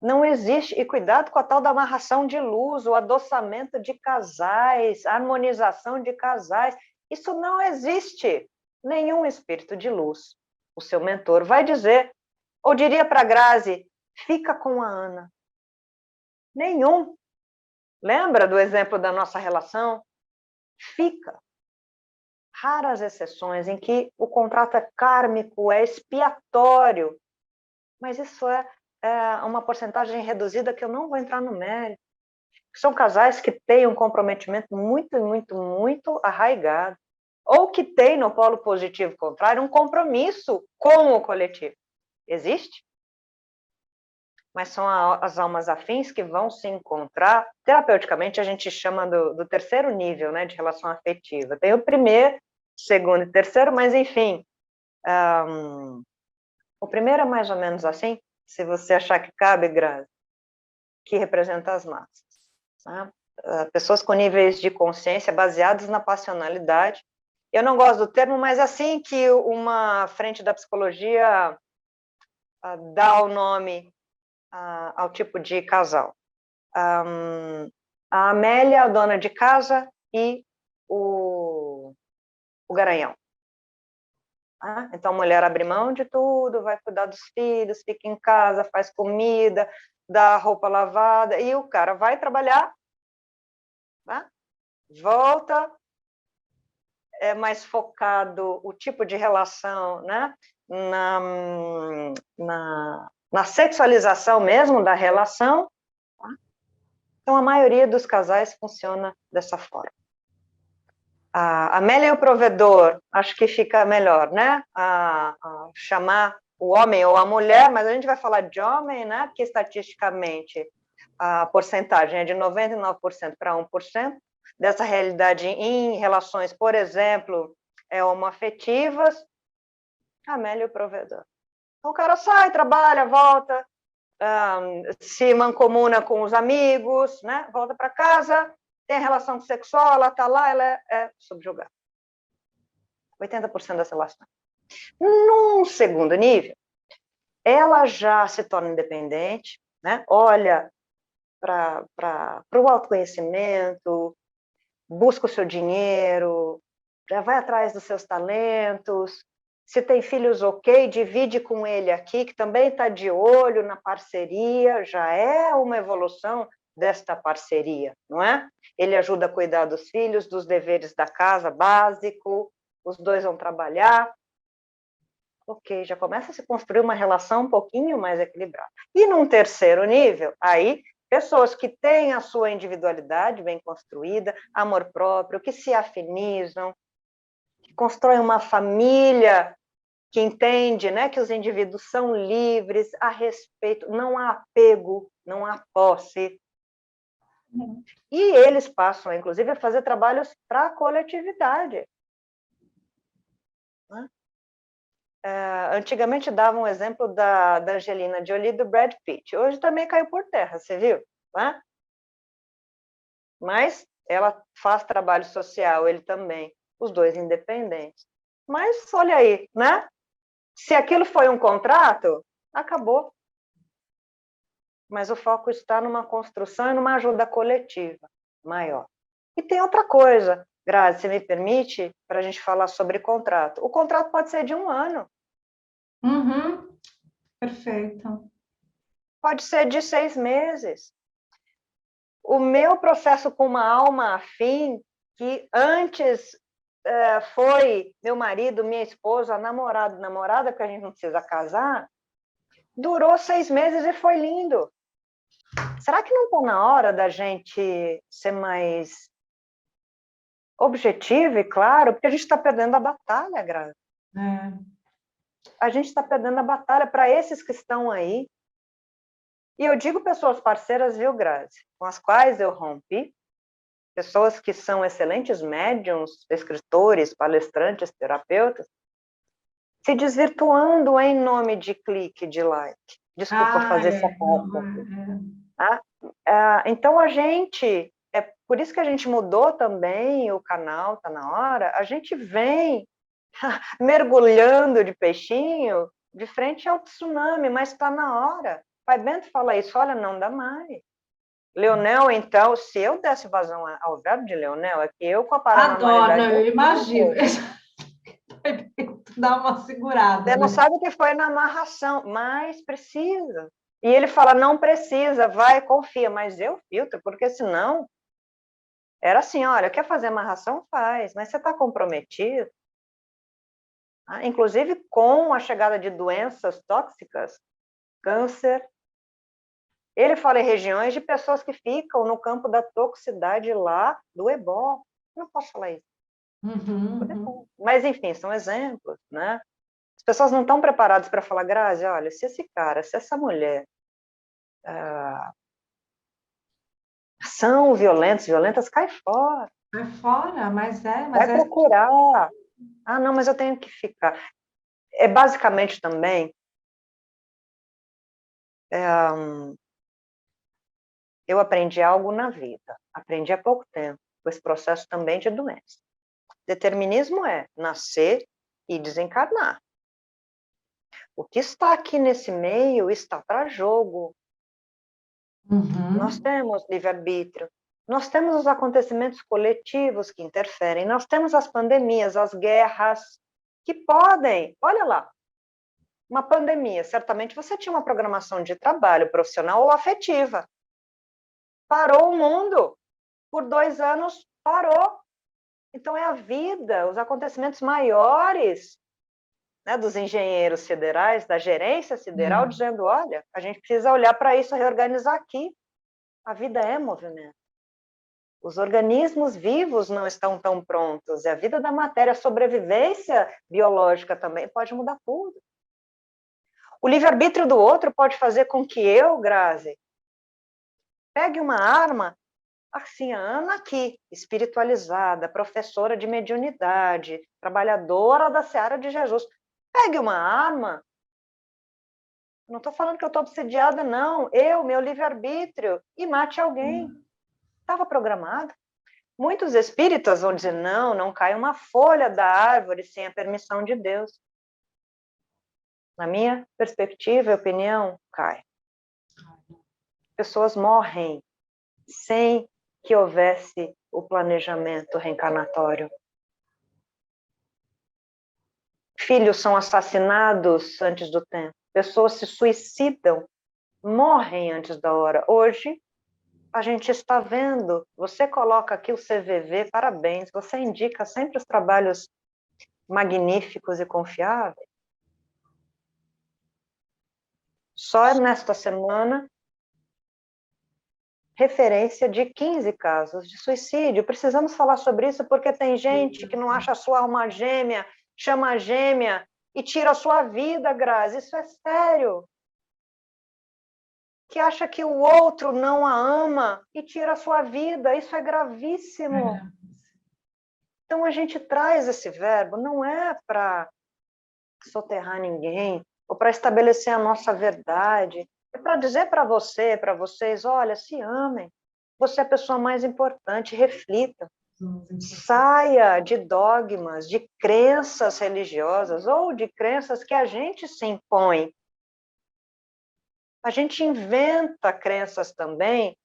Não existe, e cuidado com a tal da amarração de luz, o adoçamento de casais, a harmonização de casais. Isso não existe. Nenhum espírito de luz, o seu mentor, vai dizer, ou diria para a Grazi, fica com a Ana. Nenhum. Lembra do exemplo da nossa relação? Fica. Raras exceções em que o contrato é kármico, é expiatório, mas isso é uma porcentagem reduzida que eu não vou entrar no mérito. São casais que têm um comprometimento muito, muito, muito arraigado, ou que têm no polo positivo contrário um compromisso com o coletivo. Existe? Mas são as almas afins que vão se encontrar, terapeuticamente a gente chama do terceiro nível, né, de relação afetiva. Tem o primeiro, segundo e terceiro, mas enfim, o primeiro é mais ou menos assim, se você achar que cabe, Grazi, que representa as massas. Né? Pessoas com níveis de consciência baseados na passionalidade. Eu não gosto do termo, mas assim que uma frente da psicologia dá o nome ao tipo de casal. A Amélia, a dona de casa, e o garanhão. Então, a mulher abre mão de tudo, vai cuidar dos filhos, fica em casa, faz comida, dá roupa lavada, e o cara vai trabalhar, né? Volta, é mais focado o tipo de relação, né? Na sexualização mesmo da relação. Tá? Então, a maioria dos casais funciona dessa forma. A Amélia e o provedor, acho que fica melhor, né? A chamar o homem ou a mulher, mas a gente vai falar de homem, né? Porque estatisticamente a porcentagem é de 99% para 1% dessa realidade em relações, por exemplo, homoafetivas. A Amélia e o provedor. Então, o cara sai, trabalha, volta, se mancomuna com os amigos, né? Volta para casa, tem relação sexual, ela está lá, ela é subjugada. 80% das relações. Num segundo nível, ela já se torna independente, né? Olha para o autoconhecimento, busca o seu dinheiro, já vai atrás dos seus talentos, Se tem filhos, ok, divide com ele aqui, que também está de olho na parceria, já é uma evolução desta parceria, não é? Ele ajuda a cuidar dos filhos, dos deveres da casa, básico, os dois vão trabalhar. Ok, já começa a se construir uma relação um pouquinho mais equilibrada. E num terceiro nível, aí, pessoas que têm a sua individualidade bem construída, amor próprio, que se afinizam, que constroem uma família que entende, né, que os indivíduos são livres, a respeito, não há apego, não há posse. E eles passam, inclusive, a fazer trabalhos para a coletividade. Né? Antigamente davam um exemplo da Angelina Jolie e do Brad Pitt. Hoje também caiu por terra, você viu? Né? Mas ela faz trabalho social, ele também, os dois independentes. Mas olha aí, né? Se aquilo foi um contrato, acabou. Mas o foco está numa construção e numa ajuda coletiva maior. E tem outra coisa, Grazi, se me permite, para a gente falar sobre contrato. O contrato pode ser de 1 ano. Uhum. Perfeito. Pode ser de 6 meses. O meu processo com uma alma afim, que antes foi meu marido, minha esposa, namorado, namorada, porque a gente não precisa casar, durou 6 meses e foi lindo. Será que não está na hora da gente ser mais objetivo e claro? Porque a gente está perdendo a batalha, Grazi. A gente está perdendo a batalha para esses que estão aí. E eu digo pessoas parceiras, viu, Grazi, com as quais eu rompi, pessoas que são excelentes médiums, escritores, palestrantes, terapeutas, se desvirtuando em nome de clique, de like. Desculpa fazer essa parte. Então, é por isso que a gente mudou também o canal, está na hora, a gente vem mergulhando de peixinho de frente ao tsunami, mas está na hora. Pai Bento fala isso, olha, não dá mais. Leonel, então, se eu desse vazão ao verbo de Leonel, é que eu com a paranormalidade... Adoro, eu imagino. Dá uma segurada. Você não sabe o que foi na amarração, mas precisa. E ele fala, não precisa, vai, confia, mas eu filtro, porque senão... Era assim, olha, quer fazer amarração? Faz, mas você está comprometido? Inclusive com a chegada de doenças tóxicas, câncer. Ele fala em regiões de pessoas que ficam no campo da toxicidade lá do ebó. Não posso falar isso. Uhum. Mas, enfim, são exemplos, né? As pessoas não estão preparadas para falar, Grazi, olha, se esse cara, se essa mulher são violentas, cai fora. Cai fora, mas Vai procurar. Ah, não, mas eu tenho que ficar. É basicamente também... eu aprendi algo na vida. Aprendi há pouco tempo, com esse processo também de doença. Determinismo é nascer e desencarnar. O que está aqui nesse meio está para jogo. Nós temos livre-arbítrio, nós temos os acontecimentos coletivos que interferem, nós temos as pandemias, as guerras, que podem, olha lá, uma pandemia, certamente você tinha uma programação de trabalho profissional ou afetiva. Parou o mundo, por 2 anos parou. Então é a vida, os acontecimentos maiores, né, dos engenheiros siderais, da gerência sideral, dizendo, olha, a gente precisa olhar para isso, reorganizar aqui. A vida é movimento. Os organismos vivos não estão tão prontos, e a vida da matéria, a sobrevivência biológica também pode mudar tudo. O livre-arbítrio do outro pode fazer com que eu, Grazi, pegue uma arma, assim, a Ana aqui, espiritualizada, professora de mediunidade, trabalhadora da seara de Jesus, pegue uma arma. Não estou falando que eu estou obsediada, não. Meu livre-arbítrio, e mate alguém. Estava programado. Muitos espíritas vão dizer, não cai uma folha da árvore sem a permissão de Deus. Na minha perspectiva e opinião, cai. Pessoas morrem sem que houvesse o planejamento reencarnatório. Filhos são assassinados antes do tempo. Pessoas se suicidam, morrem antes da hora. Hoje, a gente está vendo, você coloca aqui o CVV, parabéns, você indica sempre os trabalhos magníficos e confiáveis. Só nesta semana, referência de 15 casos de suicídio. Precisamos falar sobre isso porque tem gente que não acha a sua alma gêmea, chama a gêmea e tira a sua vida, Grazi. Isso é sério. Que acha que o outro não a ama e tira a sua vida. Isso é gravíssimo. Então a gente traz esse verbo, não é para soterrar ninguém, ou para estabelecer a nossa verdade, é para dizer para você, para vocês, olha, se amem, você é a pessoa mais importante, reflita, saia de dogmas, de crenças religiosas, ou de crenças que a gente se impõe. A gente inventa crenças também,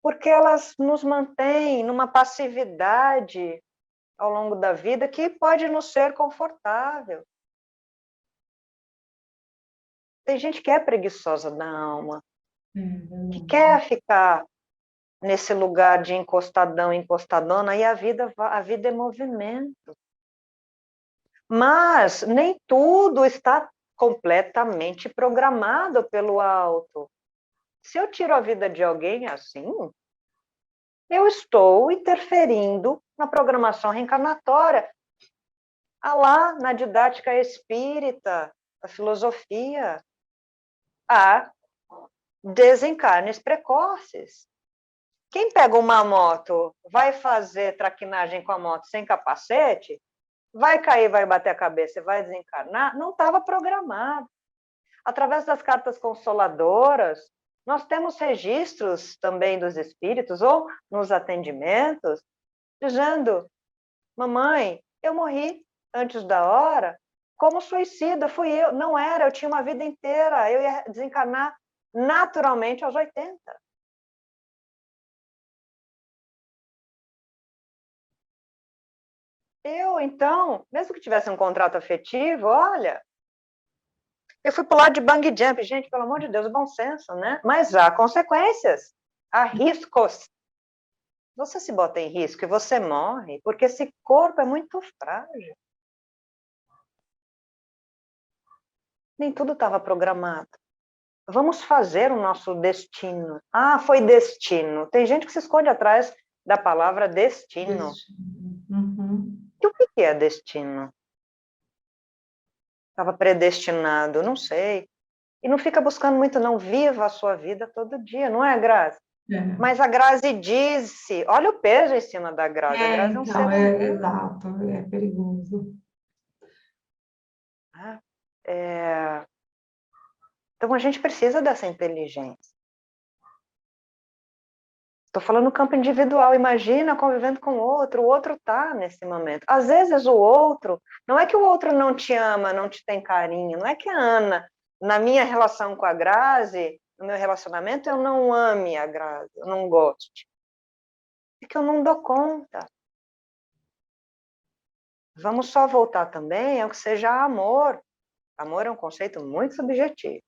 porque elas nos mantêm numa passividade ao longo da vida que pode nos ser confortável. Tem gente que é preguiçosa da alma, que quer ficar nesse lugar de encostadão, encostadona, e a vida é movimento. Mas nem tudo está completamente programado pelo alto. Se eu tiro a vida de alguém assim, eu estou interferindo na programação reencarnatória. Lá na didática espírita, a filosofia, há desencarnes precoces. Quem pega uma moto, vai fazer traquinagem com a moto sem capacete, vai cair, vai bater a cabeça e vai desencarnar, não estava programado. Através das cartas consoladoras, nós temos registros também dos espíritos, ou nos atendimentos, dizendo, mamãe, eu morri antes da hora, como suicida, fui eu, não era, eu tinha uma vida inteira, eu ia desencarnar naturalmente aos 80. Eu, então, mesmo que tivesse um contrato afetivo, olha, eu fui pular de bungee jump, gente, pelo amor de Deus, bom senso, né? Mas há consequências, há riscos. Você se bota em risco e você morre, porque esse corpo é muito frágil. Nem tudo estava programado. Vamos fazer o nosso destino. Ah, foi destino. Tem gente que se esconde atrás da palavra destino. Uhum. E o que é destino? Estava predestinado, não sei. E não fica buscando muito, não. Viva a sua vida todo dia, não é, Grazi? É. Mas a Grazi disse, olha o peso em cima da Grazi. A Grazi é um ser Então, humano. exato, é perigoso. Então a gente precisa dessa inteligência. Estou falando no campo individual, imagina convivendo com o outro está nesse momento. Às vezes o outro, não é que o outro não te ama, não te tem carinho, não é que a Ana, na minha relação com a Grazi, no meu relacionamento, eu não ame a Grazi, eu não goste. É que eu não dou conta. Vamos só voltar também ao que seja amor. Amor é um conceito muito subjetivo,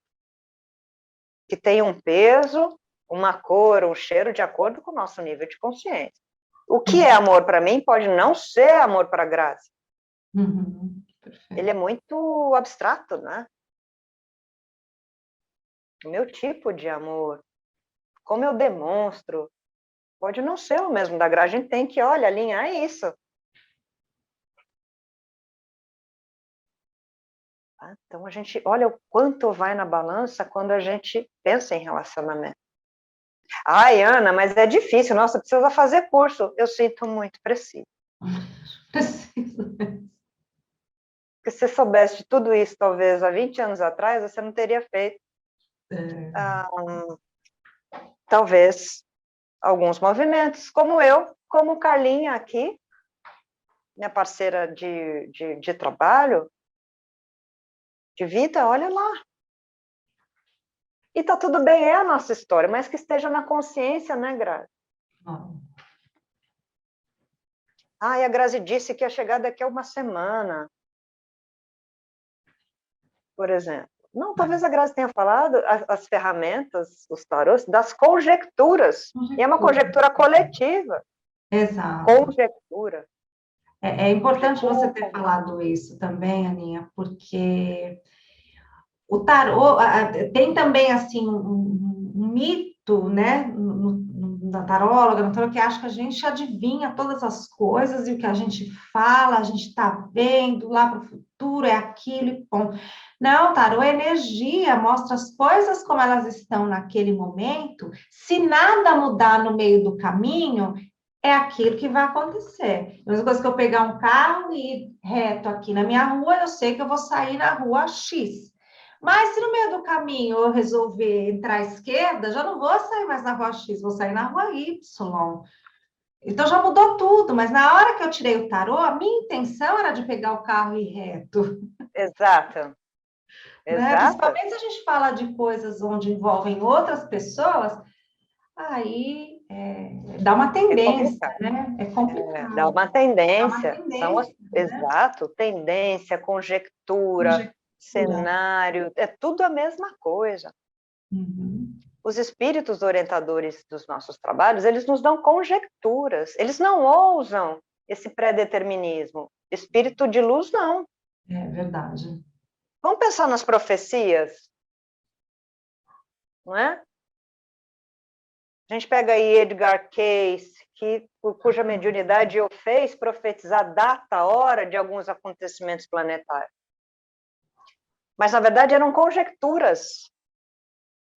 que tem um peso, uma cor, um cheiro de acordo com o nosso nível de consciência. O que é amor para mim pode não ser amor para a Grazi. Uhum. Ele é muito abstrato, né? O meu tipo de amor, como eu demonstro, pode não ser o mesmo da Grazi. A gente tem que, olha, alinhar isso. Tá? Então, a gente olha o quanto vai na balança quando a gente pensa em relacionamento. Ai, Ana, mas é difícil. Nossa, precisa fazer curso. Eu sinto muito, preciso. Preciso. Porque se você soubesse de tudo isso, talvez, há 20 anos atrás, você não teria feito. Talvez alguns movimentos, como eu, como Carlinha aqui, minha parceira de trabalho, de vida, olha lá. E tá tudo bem, é a nossa história, mas que esteja na consciência, né, Grazi? Ah, e a Grazi disse que ia chegar daqui a uma semana, por exemplo. Não, talvez a Grazi tenha falado as ferramentas, os tarôs, das conjecturas. E é uma conjectura coletiva. Exato. Conjectura. É importante você ter falado isso também, Aninha, porque o tarô tem também assim um mito, né, na taróloga, no tarô, que acha que a gente adivinha todas as coisas e o que a gente fala, a gente está vendo lá para o futuro, é aquilo e ponto. Não, tarô é energia, mostra as coisas como elas estão naquele momento. Se nada mudar no meio do caminho, é aquilo que vai acontecer. A mesma coisa que eu pegar um carro e ir reto aqui na minha rua, eu sei que eu vou sair na rua X. Mas se no meio do caminho eu resolver entrar à esquerda, já não vou sair mais na rua X, vou sair na rua Y. Então já mudou tudo, mas na hora que eu tirei o tarô, a minha intenção era de pegar o carro e ir reto. Exato. Né? Exato. Principalmente se a gente fala de coisas onde envolvem outras pessoas, aí dá uma É tendência, complicado. né? É complicado. Dá uma Dá uma tendência. tendência, né? Exato, tendência, conjectura, Conjectura. cenário, é tudo a mesma coisa. Uhum. Os espíritos orientadores dos nossos trabalhos, eles nos dão conjecturas, eles não ousam esse pré-determinismo. Espírito de luz, não. É verdade. Vamos pensar nas profecias, não é? A gente pega aí Edgar Cayce, cuja mediunidade o fez profetizar data, hora de alguns acontecimentos planetários. Mas, na verdade, eram conjecturas.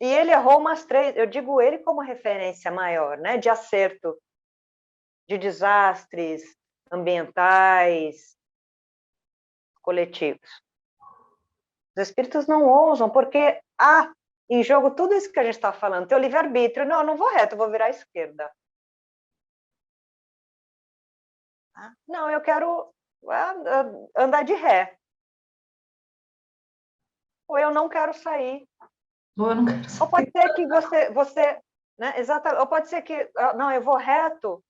E ele errou umas 3, eu digo ele como referência maior, né, de acerto, de desastres ambientais, coletivos. Os espíritos não ousam, porque há em jogo tudo isso que a gente está falando, teu livre-arbítrio. Não, eu não vou reto, eu vou virar à esquerda. Não, eu quero andar de ré. Ou eu não quero sair. Ou eu não quero Ou pode saber. ser que você né, exatamente, ou pode ser que, não, eu vou reto,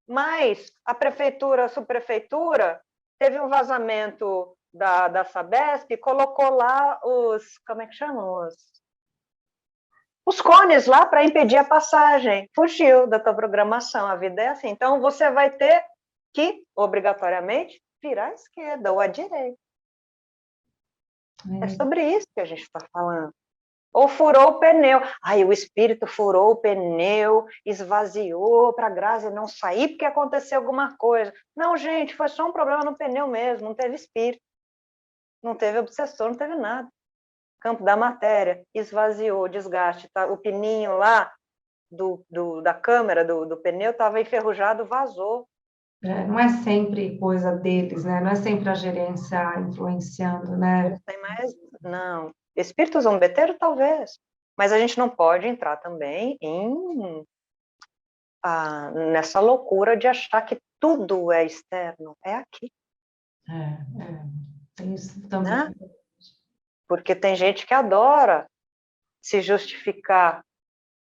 mas a prefeitura, a subprefeitura, teve um vazamento da Sabesp, colocou lá como é que chama? Os cones lá para impedir a passagem. Fugiu da tua programação, a vida é assim. Então, você vai ter que, obrigatoriamente, virar à esquerda ou à direita. É sobre isso que a gente está falando. Ou furou o pneu. Aí o espírito furou o pneu, esvaziou para a Grazi não sair porque aconteceu alguma coisa. Não, gente, foi só um problema no pneu mesmo, não teve espírito, não teve obsessor, não teve nada. Campo da matéria, esvaziou, desgaste. Tá? O pininho lá da câmera, do pneu, estava enferrujado, vazou. Não é sempre coisa deles, né? Não é sempre a gerência influenciando, né? Eles têm mais... Não. Espírito zombeteiro, talvez. Mas a gente não pode entrar também nessa loucura de achar que tudo é externo. É aqui. Tem isso também. Né? Porque tem gente que adora se justificar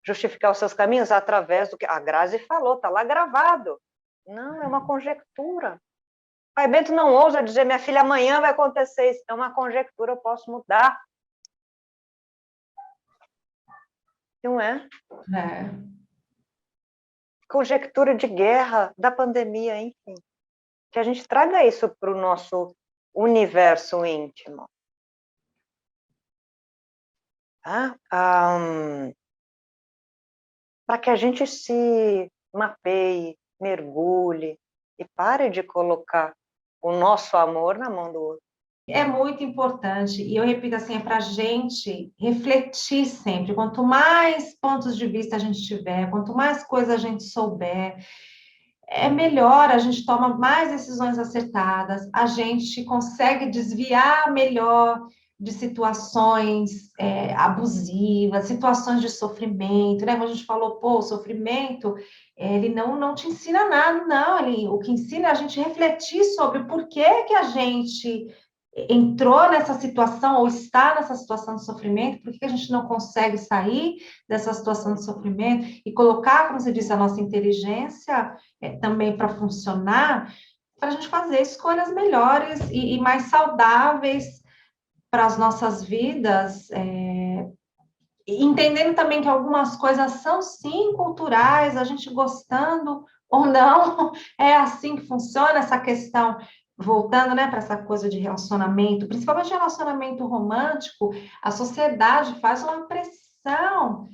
os seus caminhos através do que a Grazi falou, está lá gravado. Não, é uma conjectura. Pai Bento não ousa dizer, minha filha, amanhã vai acontecer isso. É uma conjectura, eu posso mudar. Não é? Conjectura de guerra, da pandemia, enfim. Que a gente traga isso para o nosso universo íntimo. Para que a gente se mapeie, mergulhe e pare de colocar o nosso amor na mão do outro. É muito importante, e eu repito assim, é para a gente refletir sempre. Quanto mais pontos de vista a gente tiver, quanto mais coisa a gente souber, é melhor, a gente toma mais decisões acertadas, a gente consegue desviar melhor de situações abusivas, situações de sofrimento, né? Como a gente falou, pô, o sofrimento, ele não te ensina nada, não. O que ensina é a gente refletir sobre o porquê que a gente entrou nessa situação ou está nessa situação de sofrimento, por que a gente não consegue sair dessa situação de sofrimento e colocar, como você disse, a nossa inteligência também para funcionar, para a gente fazer escolhas melhores e mais saudáveis para as nossas vidas, entendendo também que algumas coisas são sim culturais, a gente gostando ou não, é assim que funciona essa questão, voltando, né, para essa coisa de relacionamento, principalmente relacionamento romântico, a sociedade faz uma pressão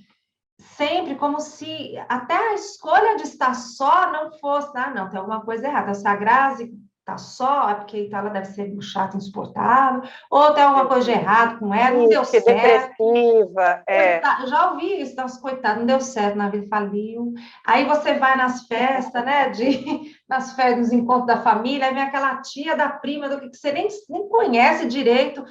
sempre como se até a escolha de estar só não fosse, não, tem alguma coisa errada. Se a Grazi tá só, é porque então ela deve ser chata, insuportável, ou tem alguma coisa de errado com ela, não deu Triste, certo. depressiva, Coitado, eu já ouvi isso, nossa, coitado, não deu certo na vida, faliu. Aí você vai nas festas, né, nas festas, nos encontros da família, aí vem aquela tia da prima, do que você nem conhece direito.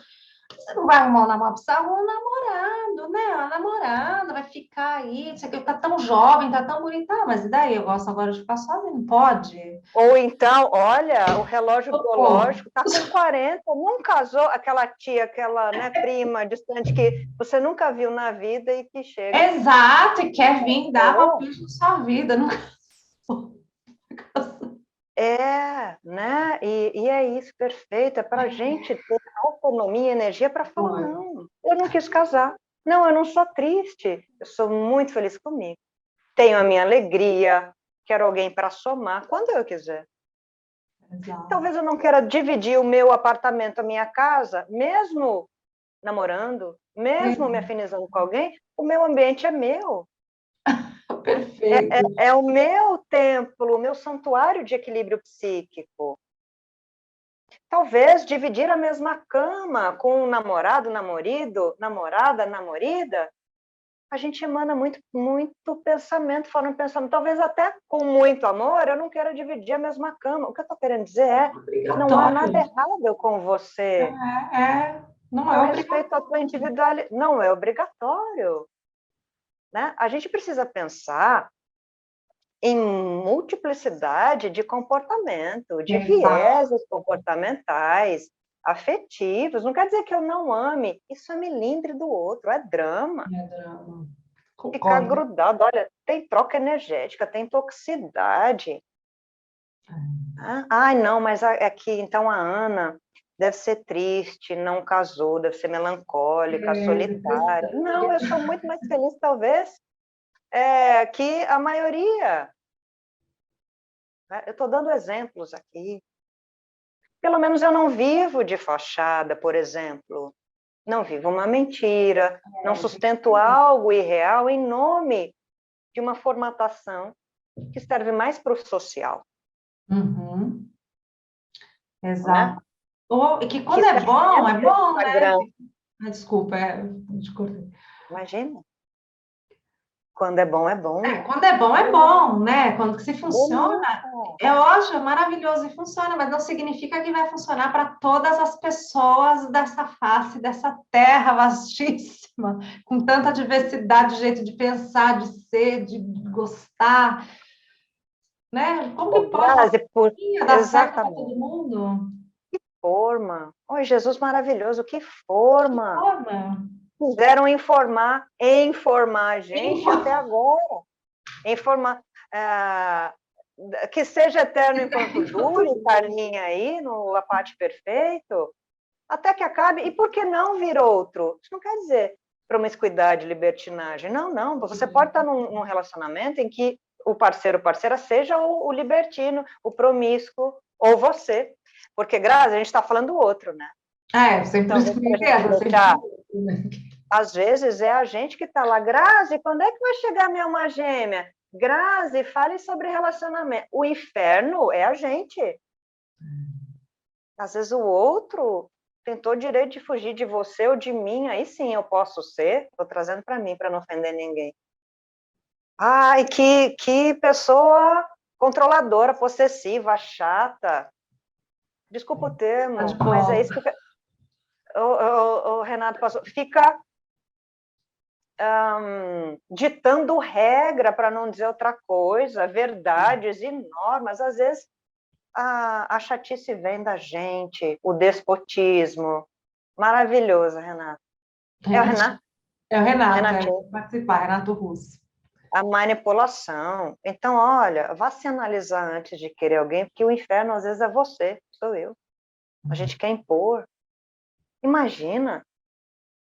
Você não vai arrumar um namorado, precisa arrumar um namorado, né? Uma namorada, vai ficar aí, você tá tão jovem, tá tão bonita, mas e daí? Eu gosto agora de ficar sozinha, não pode? ou então, olha, o relógio Socorro. biológico está com 40, não casou, aquela tia, aquela, né, prima distante que você nunca viu na vida e que chega. Exato, e quer vir dar Oh, palpite na sua vida, não. né? E é isso, perfeito. É para a gente ter autonomia e energia para falar, não, eu não quis casar. Não, eu não sou triste. Eu sou muito feliz comigo. Tenho a minha alegria, quero alguém para somar quando eu quiser. Exato. Talvez eu não queira dividir o meu apartamento, a minha casa, mesmo namorando, mesmo me afinizando com alguém, o meu ambiente é meu. Perfeito. É o meu templo, o meu santuário de equilíbrio psíquico. Talvez dividir a mesma cama com um namorado, namorido, namorada, namorida, a gente emana muito, muito pensamento, fora um pensamento. Talvez até com muito amor, eu não quero dividir a mesma cama. O que eu estou querendo dizer é, não há nada Obrigatório. errado com você. Não é Eu respeito a obrigatório. tua individualidade. Não é obrigatório. Né? A gente precisa pensar em multiplicidade de comportamento, de Exato. vieses comportamentais, afetivos. Não quer dizer que eu não ame, isso é melindre do outro, é drama. É drama. Ficar Concordo. grudado, olha, tem troca energética, tem toxicidade. Ai, não, mas aqui, então a Ana deve ser triste, não casou, deve ser melancólica, solitária. Não, eu sou muito mais feliz, talvez, que a maioria. Eu estou dando exemplos aqui. Pelo menos eu não vivo de fachada, por exemplo. Não vivo uma mentira, não sustento algo irreal em nome de uma formatação que serve mais para o social. Uhum. Né? Exato. E que Que quando se é assenta bom, né? Instagram. Desculpa, te cortei. Imagina. Quando é bom, é bom. Quando é bom, né? Quando se funciona, Delícia. é ótimo, é maravilhoso e funciona, mas não significa que vai funcionar para todas as pessoas dessa face, dessa terra vastíssima, com tanta diversidade de jeito de pensar, de ser, de gostar, né? Como que pode uma Grazi, coisinha dar certo para todo exatamente. mundo? Forma. Oi, Jesus maravilhoso, que forma. Forma. Quiseram informar a gente até agora. Informar. Que seja eterno enquanto dure, Carlinha aí, no Lapate Perfeito, até que acabe. E por que não vir outro? Isso não quer dizer promiscuidade, libertinagem. Não, não. Você pode estar num relacionamento em que o parceiro ou parceira seja o libertino, o promíscuo, ou você. Porque, Grazi, a gente está falando do outro, né? Sempre Talvez para a gente deixar. Às vezes é a gente que está lá. Grazi, quando é que vai chegar a minha alma gêmea? Grazi, fale sobre relacionamento. O inferno é a gente. Às vezes o outro tentou direito de fugir de você ou de mim, aí sim eu posso ser. Estou trazendo para mim, para não ofender ninguém. Ai, que pessoa controladora, possessiva, chata. Desculpa o termo, mas é isso que o Renato passou. Fica ditando regra, para não dizer outra coisa, verdades e normas. Às vezes a chatice vem da gente, o despotismo. Maravilhoso, Renato. É o Renato, Renato? é o Renato, Renatinho. participar, Renato Russo. A manipulação. Então, olha, vá se analisar antes de querer alguém, porque o inferno às vezes é você, sou eu. A gente quer impor. Imagina,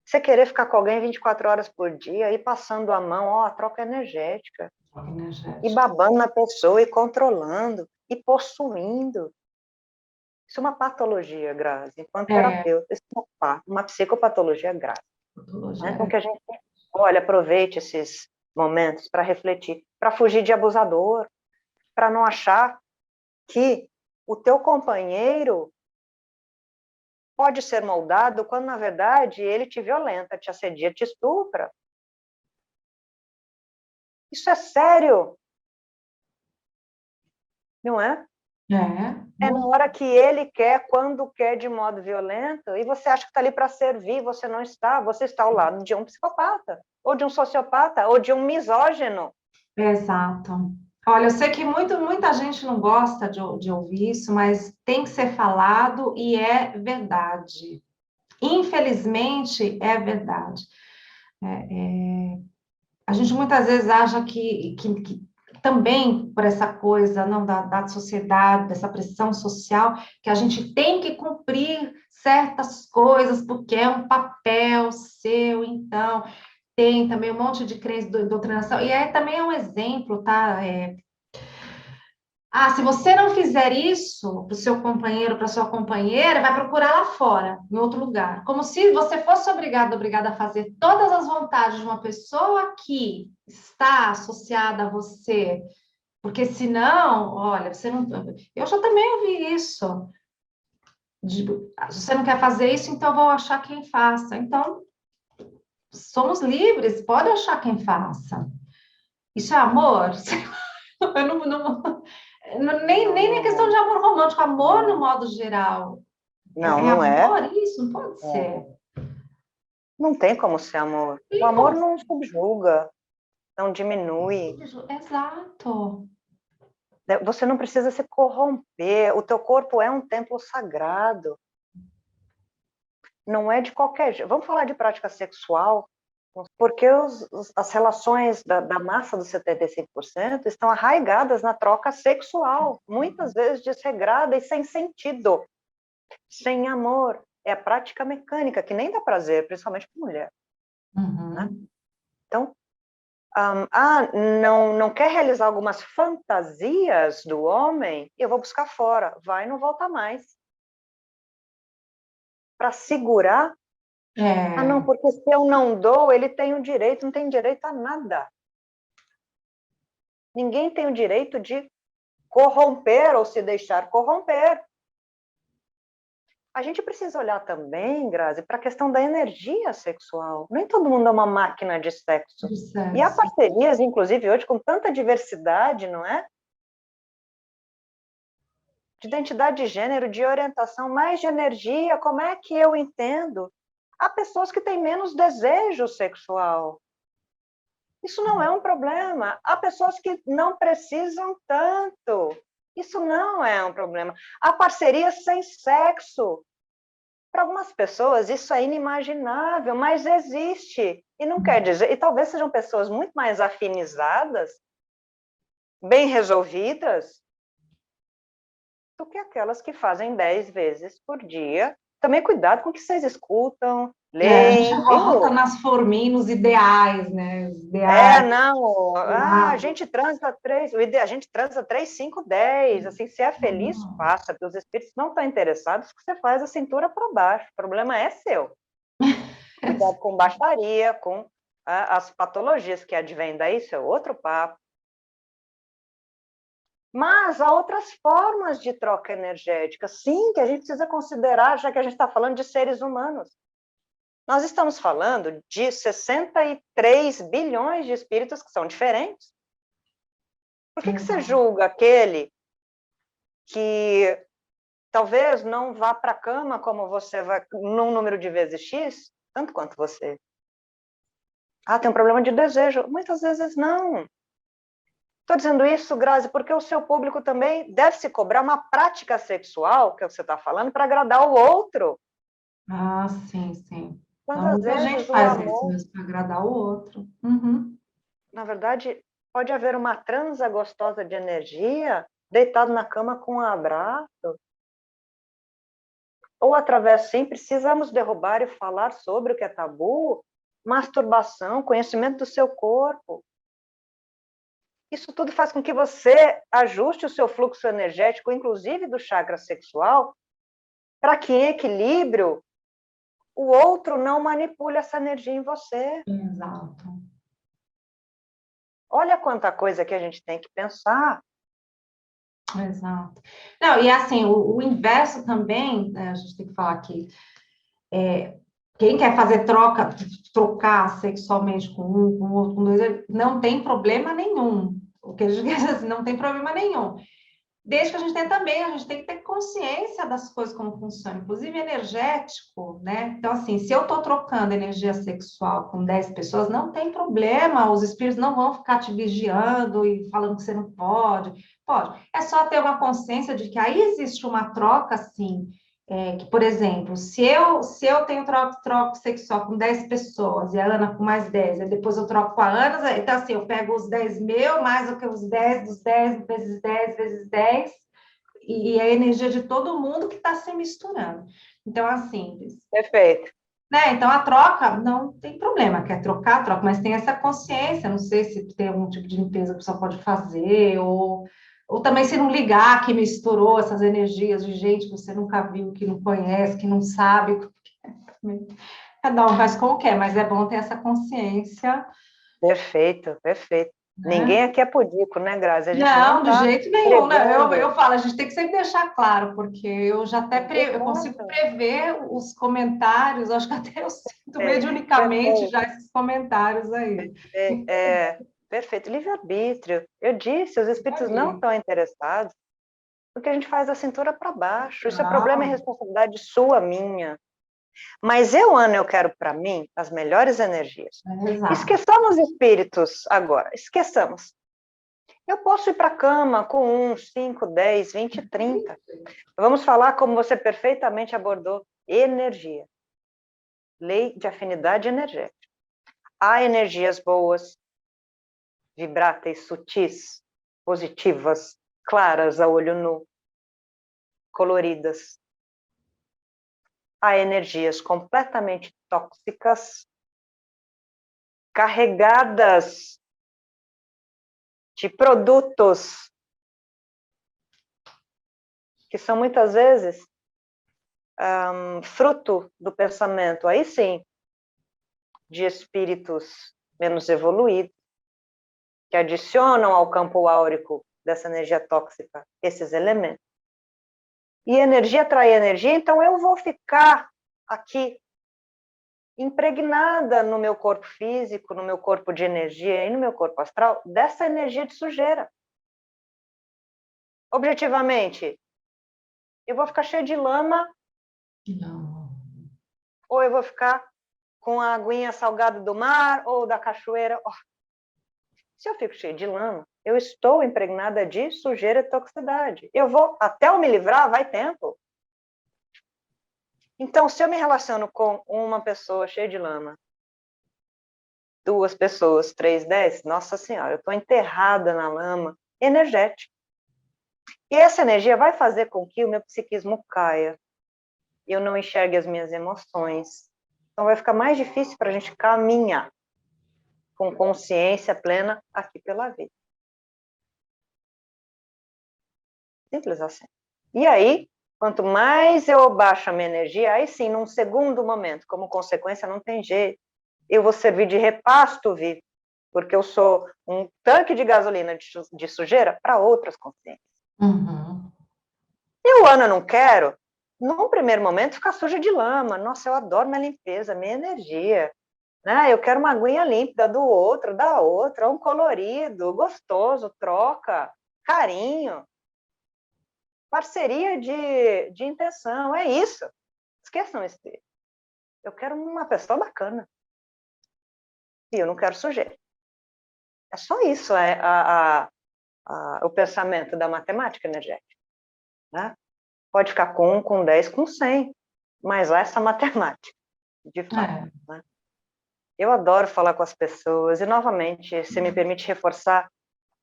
você querer ficar com alguém 24 horas por dia e passando a mão, ó, a troca energética. E babando na pessoa e controlando e possuindo. Isso é uma patologia, Grazi. Enquanto terapeuta, isso é uma psicopatologia grave. Né? Então, que a gente, olha, aproveite esses momentos para refletir, para fugir de abusador, para não achar que o teu companheiro pode ser moldado quando, na verdade, ele te violenta, te assedia, te estupra. Isso é sério. Não é? É na hora que ele quer, quando quer, de modo violento, e você acha que está ali para servir, você não está, você está ao lado de um psicopata, ou de um sociopata, ou de um misógino. Exato. Olha, eu sei que muita gente não gosta de ouvir isso, mas tem que ser falado e é verdade. Infelizmente, é verdade. A gente muitas vezes acha que também por essa coisa não da sociedade, dessa pressão social, que a gente tem que cumprir certas coisas porque é um papel seu, então tem também um monte de crença, doutrinação, e aí também é um exemplo, tá? Se você não fizer isso para o seu companheiro, para sua companheira, vai procurar lá fora, em outro lugar. Como se você fosse obrigada a fazer todas as vontades de uma pessoa que está associada a você. Porque senão, olha, você não. Eu já também ouvi isso. Se você não quer fazer isso, então eu vou achar quem faça. Então, somos livres, pode achar quem faça. Isso é amor? Eu nem é questão de amor romântico, amor no modo geral. Não, É não é. amor isso? Não pode ser. Não tem como ser amor. O amor não subjuga, não diminui. Exato. Você não precisa se corromper. O teu corpo é um templo sagrado. Não é de qualquer jeito. Vamos falar de prática sexual, porque as relações da massa dos 75% estão arraigadas na troca sexual, muitas vezes desregrada e sem sentido, sem amor. É a prática mecânica, que nem dá prazer, principalmente para mulher. Né? Então, não quer realizar algumas fantasias do homem? Eu vou buscar fora. Vai e não volta mais. Para segurar. Não, porque se eu não dou, ele tem o direito, não tem direito a nada. Ninguém tem o direito de corromper ou se deixar corromper. A gente precisa olhar também, Grazi, para a questão da energia sexual. Nem todo mundo é uma máquina de sexo. E há parcerias, inclusive, hoje, com tanta diversidade, não é? De identidade de gênero, de orientação, mais de energia. Como é que eu entendo? Há pessoas que têm menos desejo sexual. Isso não é um problema. Há pessoas que não precisam tanto. Isso não é um problema. Há parcerias sem sexo. Para algumas pessoas, isso é inimaginável, mas existe. E não quer dizer... E talvez sejam pessoas muito mais afinizadas, bem resolvidas, do que aquelas que fazem 10 vezes por dia. Também cuidado com o que vocês escutam, A gente leem, volta viu? nas forminhas, nos ideais, né? Os ideais. Não. A gente transa 3, 5, 10. Assim, se é feliz, faça, porque os espíritos não estão interessados que você faz a cintura para baixo. O problema é seu. Cuidado com baixaria, com as patologias que advêm daí, isso é outro papo. Mas há outras formas de troca energética, sim, que a gente precisa considerar, já que a gente está falando de seres humanos. Nós estamos falando de 63 bilhões de espíritos que são diferentes. Por que você julga aquele que talvez não vá para a cama como você vai, num número de vezes X, tanto quanto você? Tem um problema de desejo. Muitas vezes não. Estou dizendo isso, Grazi, porque o seu público também deve se cobrar uma prática sexual, que você está falando, para agradar o outro. Ah, sim, sim. Então, Quantas muita gente vezes o faz isso amor, mesmo para agradar o outro. Uhum. na verdade, pode haver uma transa gostosa de energia, deitado na cama com um abraço, ou através, sim, precisamos derrubar e falar sobre o que é tabu, masturbação, conhecimento do seu corpo. Isso tudo faz com que você ajuste o seu fluxo energético, inclusive do chakra sexual, para que em equilíbrio o outro não manipule essa energia em você. Exato. Olha quanta coisa que a gente tem que pensar. Exato. Não, e assim, o inverso também, né, a gente tem que falar aqui, quem quer fazer trocar sexualmente com um, com outro, com dois, não tem problema nenhum. O que a gente quer dizer assim, não tem problema nenhum. Desde que a gente tenha também, a gente tem que ter consciência das coisas como funcionam, inclusive energético, né? Então, assim, se eu estou trocando energia sexual com 10 pessoas, não tem problema, os espíritos não vão ficar te vigiando e falando que você não pode. Pode. É só ter uma consciência de que aí existe uma troca, assim, que, por exemplo, se eu tenho troco sexual com 10 pessoas e a Ana com mais 10, e depois eu troco com a Ana, então assim, eu pego os 10 meu, mais do que os 10 dos 10 vezes 10 vezes 10 e a energia de todo mundo que está se misturando. Então, assim, Perfeito. né? Então a troca não tem problema, quer trocar, troca, mas tem essa consciência, não sei se tem algum tipo de limpeza que a pessoa pode fazer, ou também se não ligar que misturou essas energias de gente que você nunca viu, que não conhece, que não sabe. Cada um faz como quer, mas é bom ter essa consciência, Perfeito, perfeito. né? Ninguém aqui é pudico, né, Grazi? A gente não Não, de está jeito nenhum, né? Eu pregando. falo, a gente tem que sempre deixar claro, porque eu já até eu consigo Exato. prever os comentários, acho que até eu sinto Perfeito, mediunicamente perfeito. já esses comentários aí. Perfeito. Livre-arbítrio. Eu disse, os espíritos não Ali. estão interessados porque a gente faz da cintura para baixo. Isso é problema e Não, responsabilidade sua, minha. Mas eu, Ana, eu quero para mim as melhores energias. exato. Esqueçamos espíritos agora. Esqueçamos. Eu posso ir para a cama com 1, 5, 10, 20, 30. Vamos falar como você perfeitamente abordou: energia. Lei de afinidade energética. Há energias boas, vibráteis, sutis, positivas, claras a olho nu, coloridas. Há energias completamente tóxicas, carregadas de produtos que são muitas vezes fruto do pensamento, aí sim, de espíritos menos evoluídos, que adicionam ao campo áurico dessa energia tóxica esses elementos. E energia atrai energia, então eu vou ficar aqui impregnada no meu corpo físico, no meu corpo de energia e no meu corpo astral dessa energia de sujeira. Objetivamente, eu vou ficar cheia de lama Não. ou eu vou ficar com a aguinha salgada do mar ou da cachoeira. Oh, se eu fico cheia de lama, eu estou impregnada de sujeira e toxicidade. Eu vou, até eu me livrar, vai tempo. Então, se eu me relaciono com uma pessoa cheia de lama, 2 pessoas, 3, 10, nossa senhora, eu estou enterrada na lama energética. E essa energia vai fazer com que o meu psiquismo caia, eu não enxergue as minhas emoções. Então vai ficar mais difícil para a gente caminhar com consciência plena aqui pela vida. Simples assim. E aí, quanto mais eu baixo a minha energia, aí sim, num segundo momento, como consequência, não tem jeito, eu vou servir de repasto vivo, porque eu sou um tanque de gasolina de sujeira para outras consciências. Uhum. Eu, Ana, não quero, num primeiro momento, ficar suja de lama. Nossa, eu adoro minha limpeza, minha energia. Né? Eu quero uma aguinha límpida do outro, da outra, um colorido, gostoso, troca, carinho, parceria de intenção, é isso. Esqueçam isso. Eu quero uma pessoa bacana. E eu não quero sujeira. É só isso. o pensamento da matemática energética, né? Pode ficar com 1, com 10, com 100, mas há essa matemática, de fato. Né? Eu adoro falar com as pessoas, e novamente, se me permite reforçar,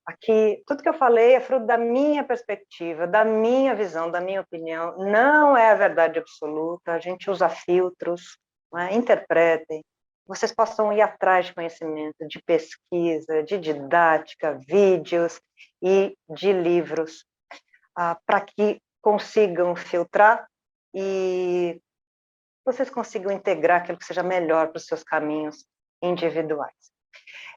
aqui, tudo que eu falei é fruto da minha perspectiva, da minha visão, da minha opinião, não é a verdade absoluta, a gente usa filtros, né? Interpretem, vocês possam ir atrás de conhecimento, de pesquisa, de didática, vídeos e de livros, para que consigam filtrar e vocês consigam integrar aquilo que seja melhor para os seus caminhos individuais.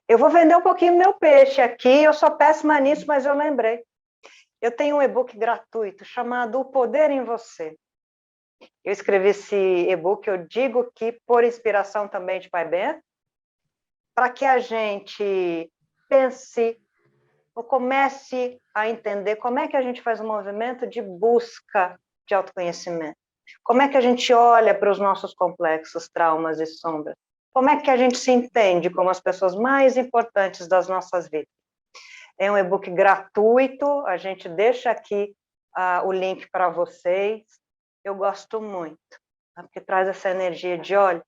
Eu vou vender um pouquinho meu peixe aqui, eu sou péssima nisso, mas eu lembrei. Eu tenho um e-book gratuito chamado O Poder em Você. Eu escrevi esse e-book, eu digo que por inspiração também de Pai Bento, para que a gente pense ou comece a entender como é que a gente faz um movimento de busca de autoconhecimento. Como é que a gente olha para os nossos complexos, traumas e sombras? Como é que a gente se entende como as pessoas mais importantes das nossas vidas? É um e-book gratuito, a gente deixa aqui o link para vocês. Eu gosto muito, porque traz essa energia de, olha,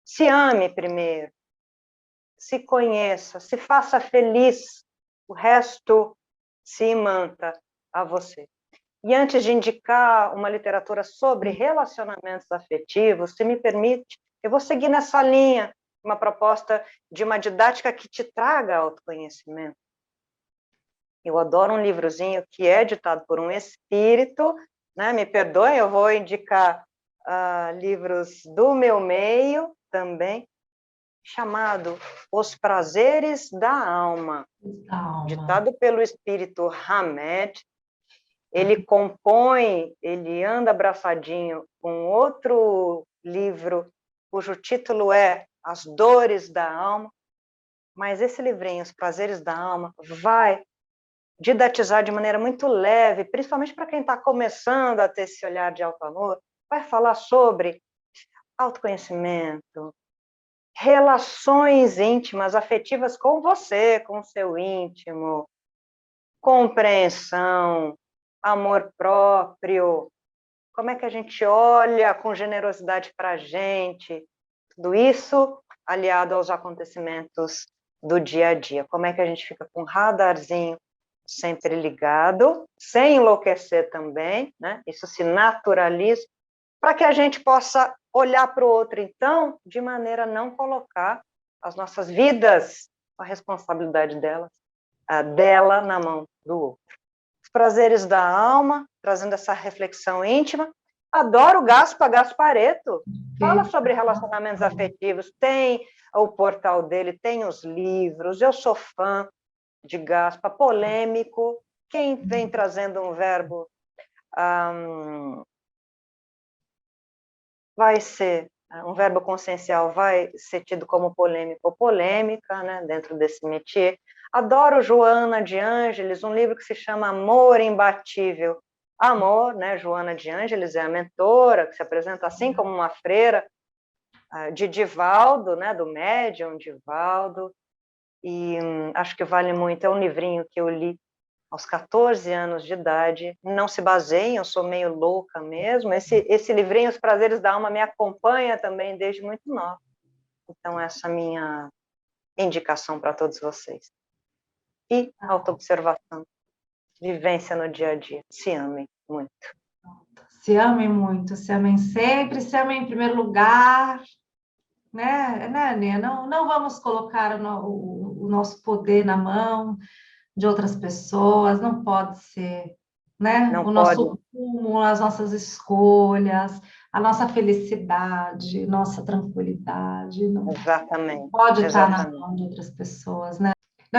se ame primeiro, se conheça, se faça feliz, o resto se imanta a você. E antes de indicar uma literatura sobre relacionamentos afetivos, se me permite, eu vou seguir nessa linha, uma proposta de uma didática que te traga autoconhecimento. Eu adoro um livrozinho que é editado por um espírito, né? Me perdoem, eu vou indicar livros do meu meio também, chamado Os Prazeres da Alma, ditado pelo espírito Hamed. Ele compõe, ele anda abraçadinho com outro livro, cujo título é As Dores da Alma, mas esse livrinho, Os Prazeres da Alma, vai didatizar de maneira muito leve, principalmente para quem está começando a ter esse olhar de auto-amor, vai falar sobre autoconhecimento, relações íntimas, afetivas com você, com o seu íntimo, compreensão, amor próprio, como é que a gente olha com generosidade para a gente, tudo isso aliado aos acontecimentos do dia a dia, como é que a gente fica com um radarzinho sempre ligado, sem enlouquecer também, né? Isso se naturaliza, para que a gente possa olhar para o outro, então, de maneira a não colocar as nossas vidas, a responsabilidade dela na mão do outro. Os Prazeres da Alma, trazendo essa reflexão íntima. Adoro Gaspareto, fala sobre relacionamentos afetivos, tem o portal dele, tem os livros, eu sou fã de Gaspa, polêmico, quem vem trazendo um verbo vai ser, um verbo consciencial vai ser tido como polêmico ou polêmica, né, dentro desse métier. Adoro Joana de Ângeles, um livro que se chama Amor Imbatível. Amor, né, Joana de Ângeles é a mentora, que se apresenta assim como uma freira de Divaldo, né, do médium Divaldo, e acho que vale muito, é um livrinho que eu li aos 14 anos de idade, não se baseiem, eu sou meio louca mesmo, esse livrinho, Os Prazeres da Alma, me acompanha também desde muito nova, então essa é a minha indicação para todos vocês. E autoobservação, vivência no dia a dia, se amem muito. Se amem muito, se amem sempre, se amem em primeiro lugar, né, Aninha? Não vamos colocar o nosso poder na mão de outras pessoas, não pode ser, né? Não o pode. Nosso rumo, as nossas escolhas, a nossa felicidade, nossa tranquilidade, não Exatamente. pode estar Exatamente. na mão de outras pessoas, né?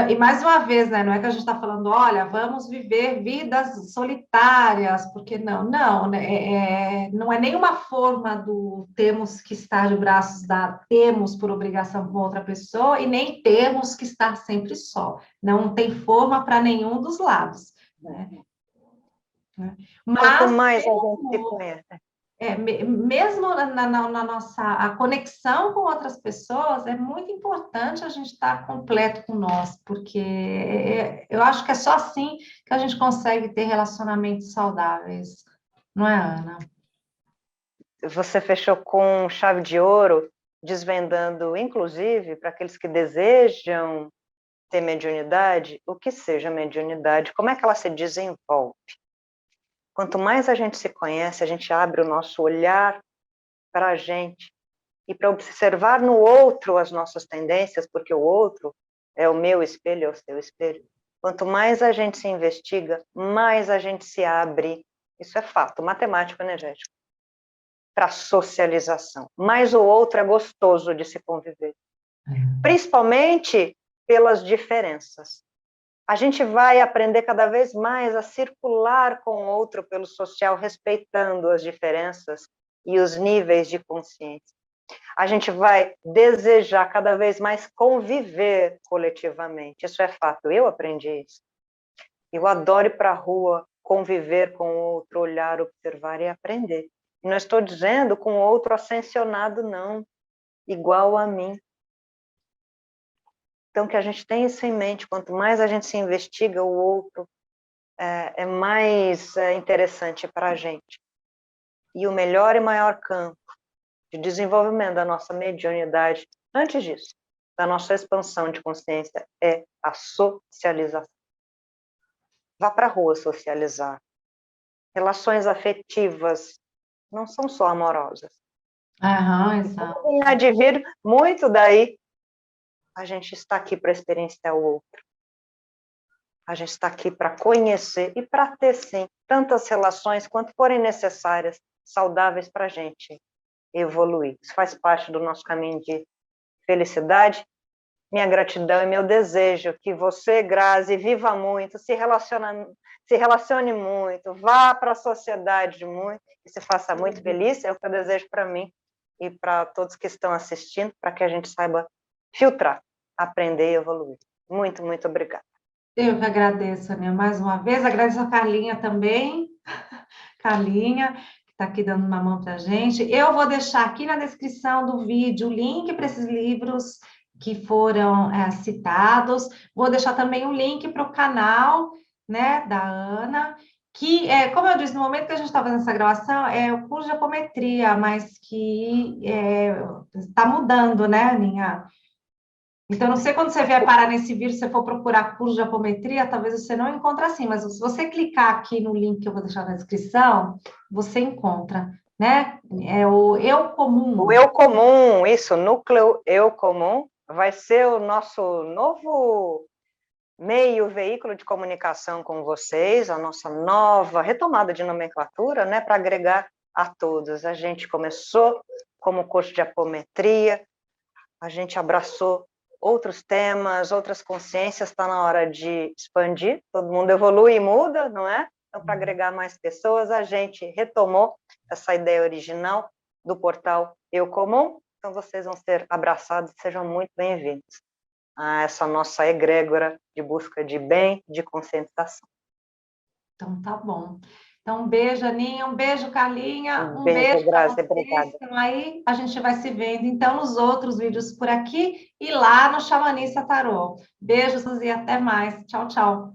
E mais uma vez, né? Não é que a gente está falando, olha, vamos viver vidas solitárias, porque não, né? Não é nenhuma forma do temos que estar de braços dados, temos por obrigação com outra pessoa, e nem temos que estar sempre só. Não tem forma para nenhum dos lados, né? Quanto Mas mais a gente se conhece. mesmo na nossa a conexão com outras pessoas, é muito importante a gente estar completo com nós, porque eu acho que é só assim que a gente consegue ter relacionamentos saudáveis, não é, Ana? Você fechou com chave de ouro, desvendando, inclusive, para aqueles que desejam ter mediunidade, o que seja mediunidade, como é que ela se desenvolve. Quanto mais a gente se conhece, a gente abre o nosso olhar para a gente e para observar no outro as nossas tendências, porque o outro é o meu espelho, é o seu espelho. Quanto mais a gente se investiga, mais a gente se abre, isso é fato, matemático energético, para socialização. Mais o outro é gostoso de se conviver, principalmente pelas diferenças. A gente vai aprender cada vez mais a circular com o outro pelo social, respeitando as diferenças e os níveis de consciência. A gente vai desejar cada vez mais conviver coletivamente. Isso é fato, eu aprendi isso. Eu adoro ir para a rua, conviver com o outro, olhar, observar e aprender. E não estou dizendo com o outro ascensionado, não, igual a mim. Então, que a gente tenha isso em mente, quanto mais a gente se investiga, o outro é mais interessante para a gente. E o melhor e maior campo de desenvolvimento da nossa mediunidade, antes disso, da nossa expansão de consciência, é a socialização. Vá para a rua socializar. Relações afetivas não são só amorosas. Exato. Advir muito daí, a gente está aqui para experienciar o outro. A gente está aqui para conhecer e para ter, sim, tantas relações quanto forem necessárias, saudáveis para a gente evoluir. Isso faz parte do nosso caminho de felicidade. Minha gratidão e meu desejo que você, Grazi, viva muito, se relacione muito, vá para a sociedade muito e se faça muito feliz. É o que eu desejo para mim e para todos que estão assistindo, para que a gente saiba filtrar, aprender e evoluir. Muito, muito obrigada. Eu que agradeço, Aninha, mais uma vez. Agradeço a Carlinha também. Carlinha, que está aqui dando uma mão para a gente. Eu vou deixar aqui na descrição do vídeo o link para esses livros que foram citados. Vou deixar também o link para o canal, né, da Ana, que, como eu disse, no momento que a gente está fazendo essa gravação, é o curso de apometria, mas que está mudando, né, Aninha? Então, não sei quando você vier parar nesse vídeo, se você for procurar curso de apometria, talvez você não encontre assim, mas se você clicar aqui no link que eu vou deixar na descrição, você encontra, né? É o eu comum. O eu comum, isso, núcleo eu comum, vai ser o nosso novo meio, veículo de comunicação com vocês, a nossa nova retomada de nomenclatura, né, para agregar a todos. A gente começou como curso de apometria, a gente abraçou outros temas, outras consciências, está na hora de expandir, todo mundo evolui e muda, não é? Então, para agregar mais pessoas, a gente retomou essa ideia original do portal Eu Comum, então vocês vão ser abraçados, sejam muito bem-vindos a essa nossa egrégora de busca de bem, de conscientização. Então, tá bom. Então, um beijo, Aninha, um beijo, Carlinha, um Beijo, beijo para Grazi, vocês. obrigada. Então, aí a gente vai se vendo, então, nos outros vídeos por aqui e lá no Xamanista Tarô. Beijos e até mais. Tchau, tchau.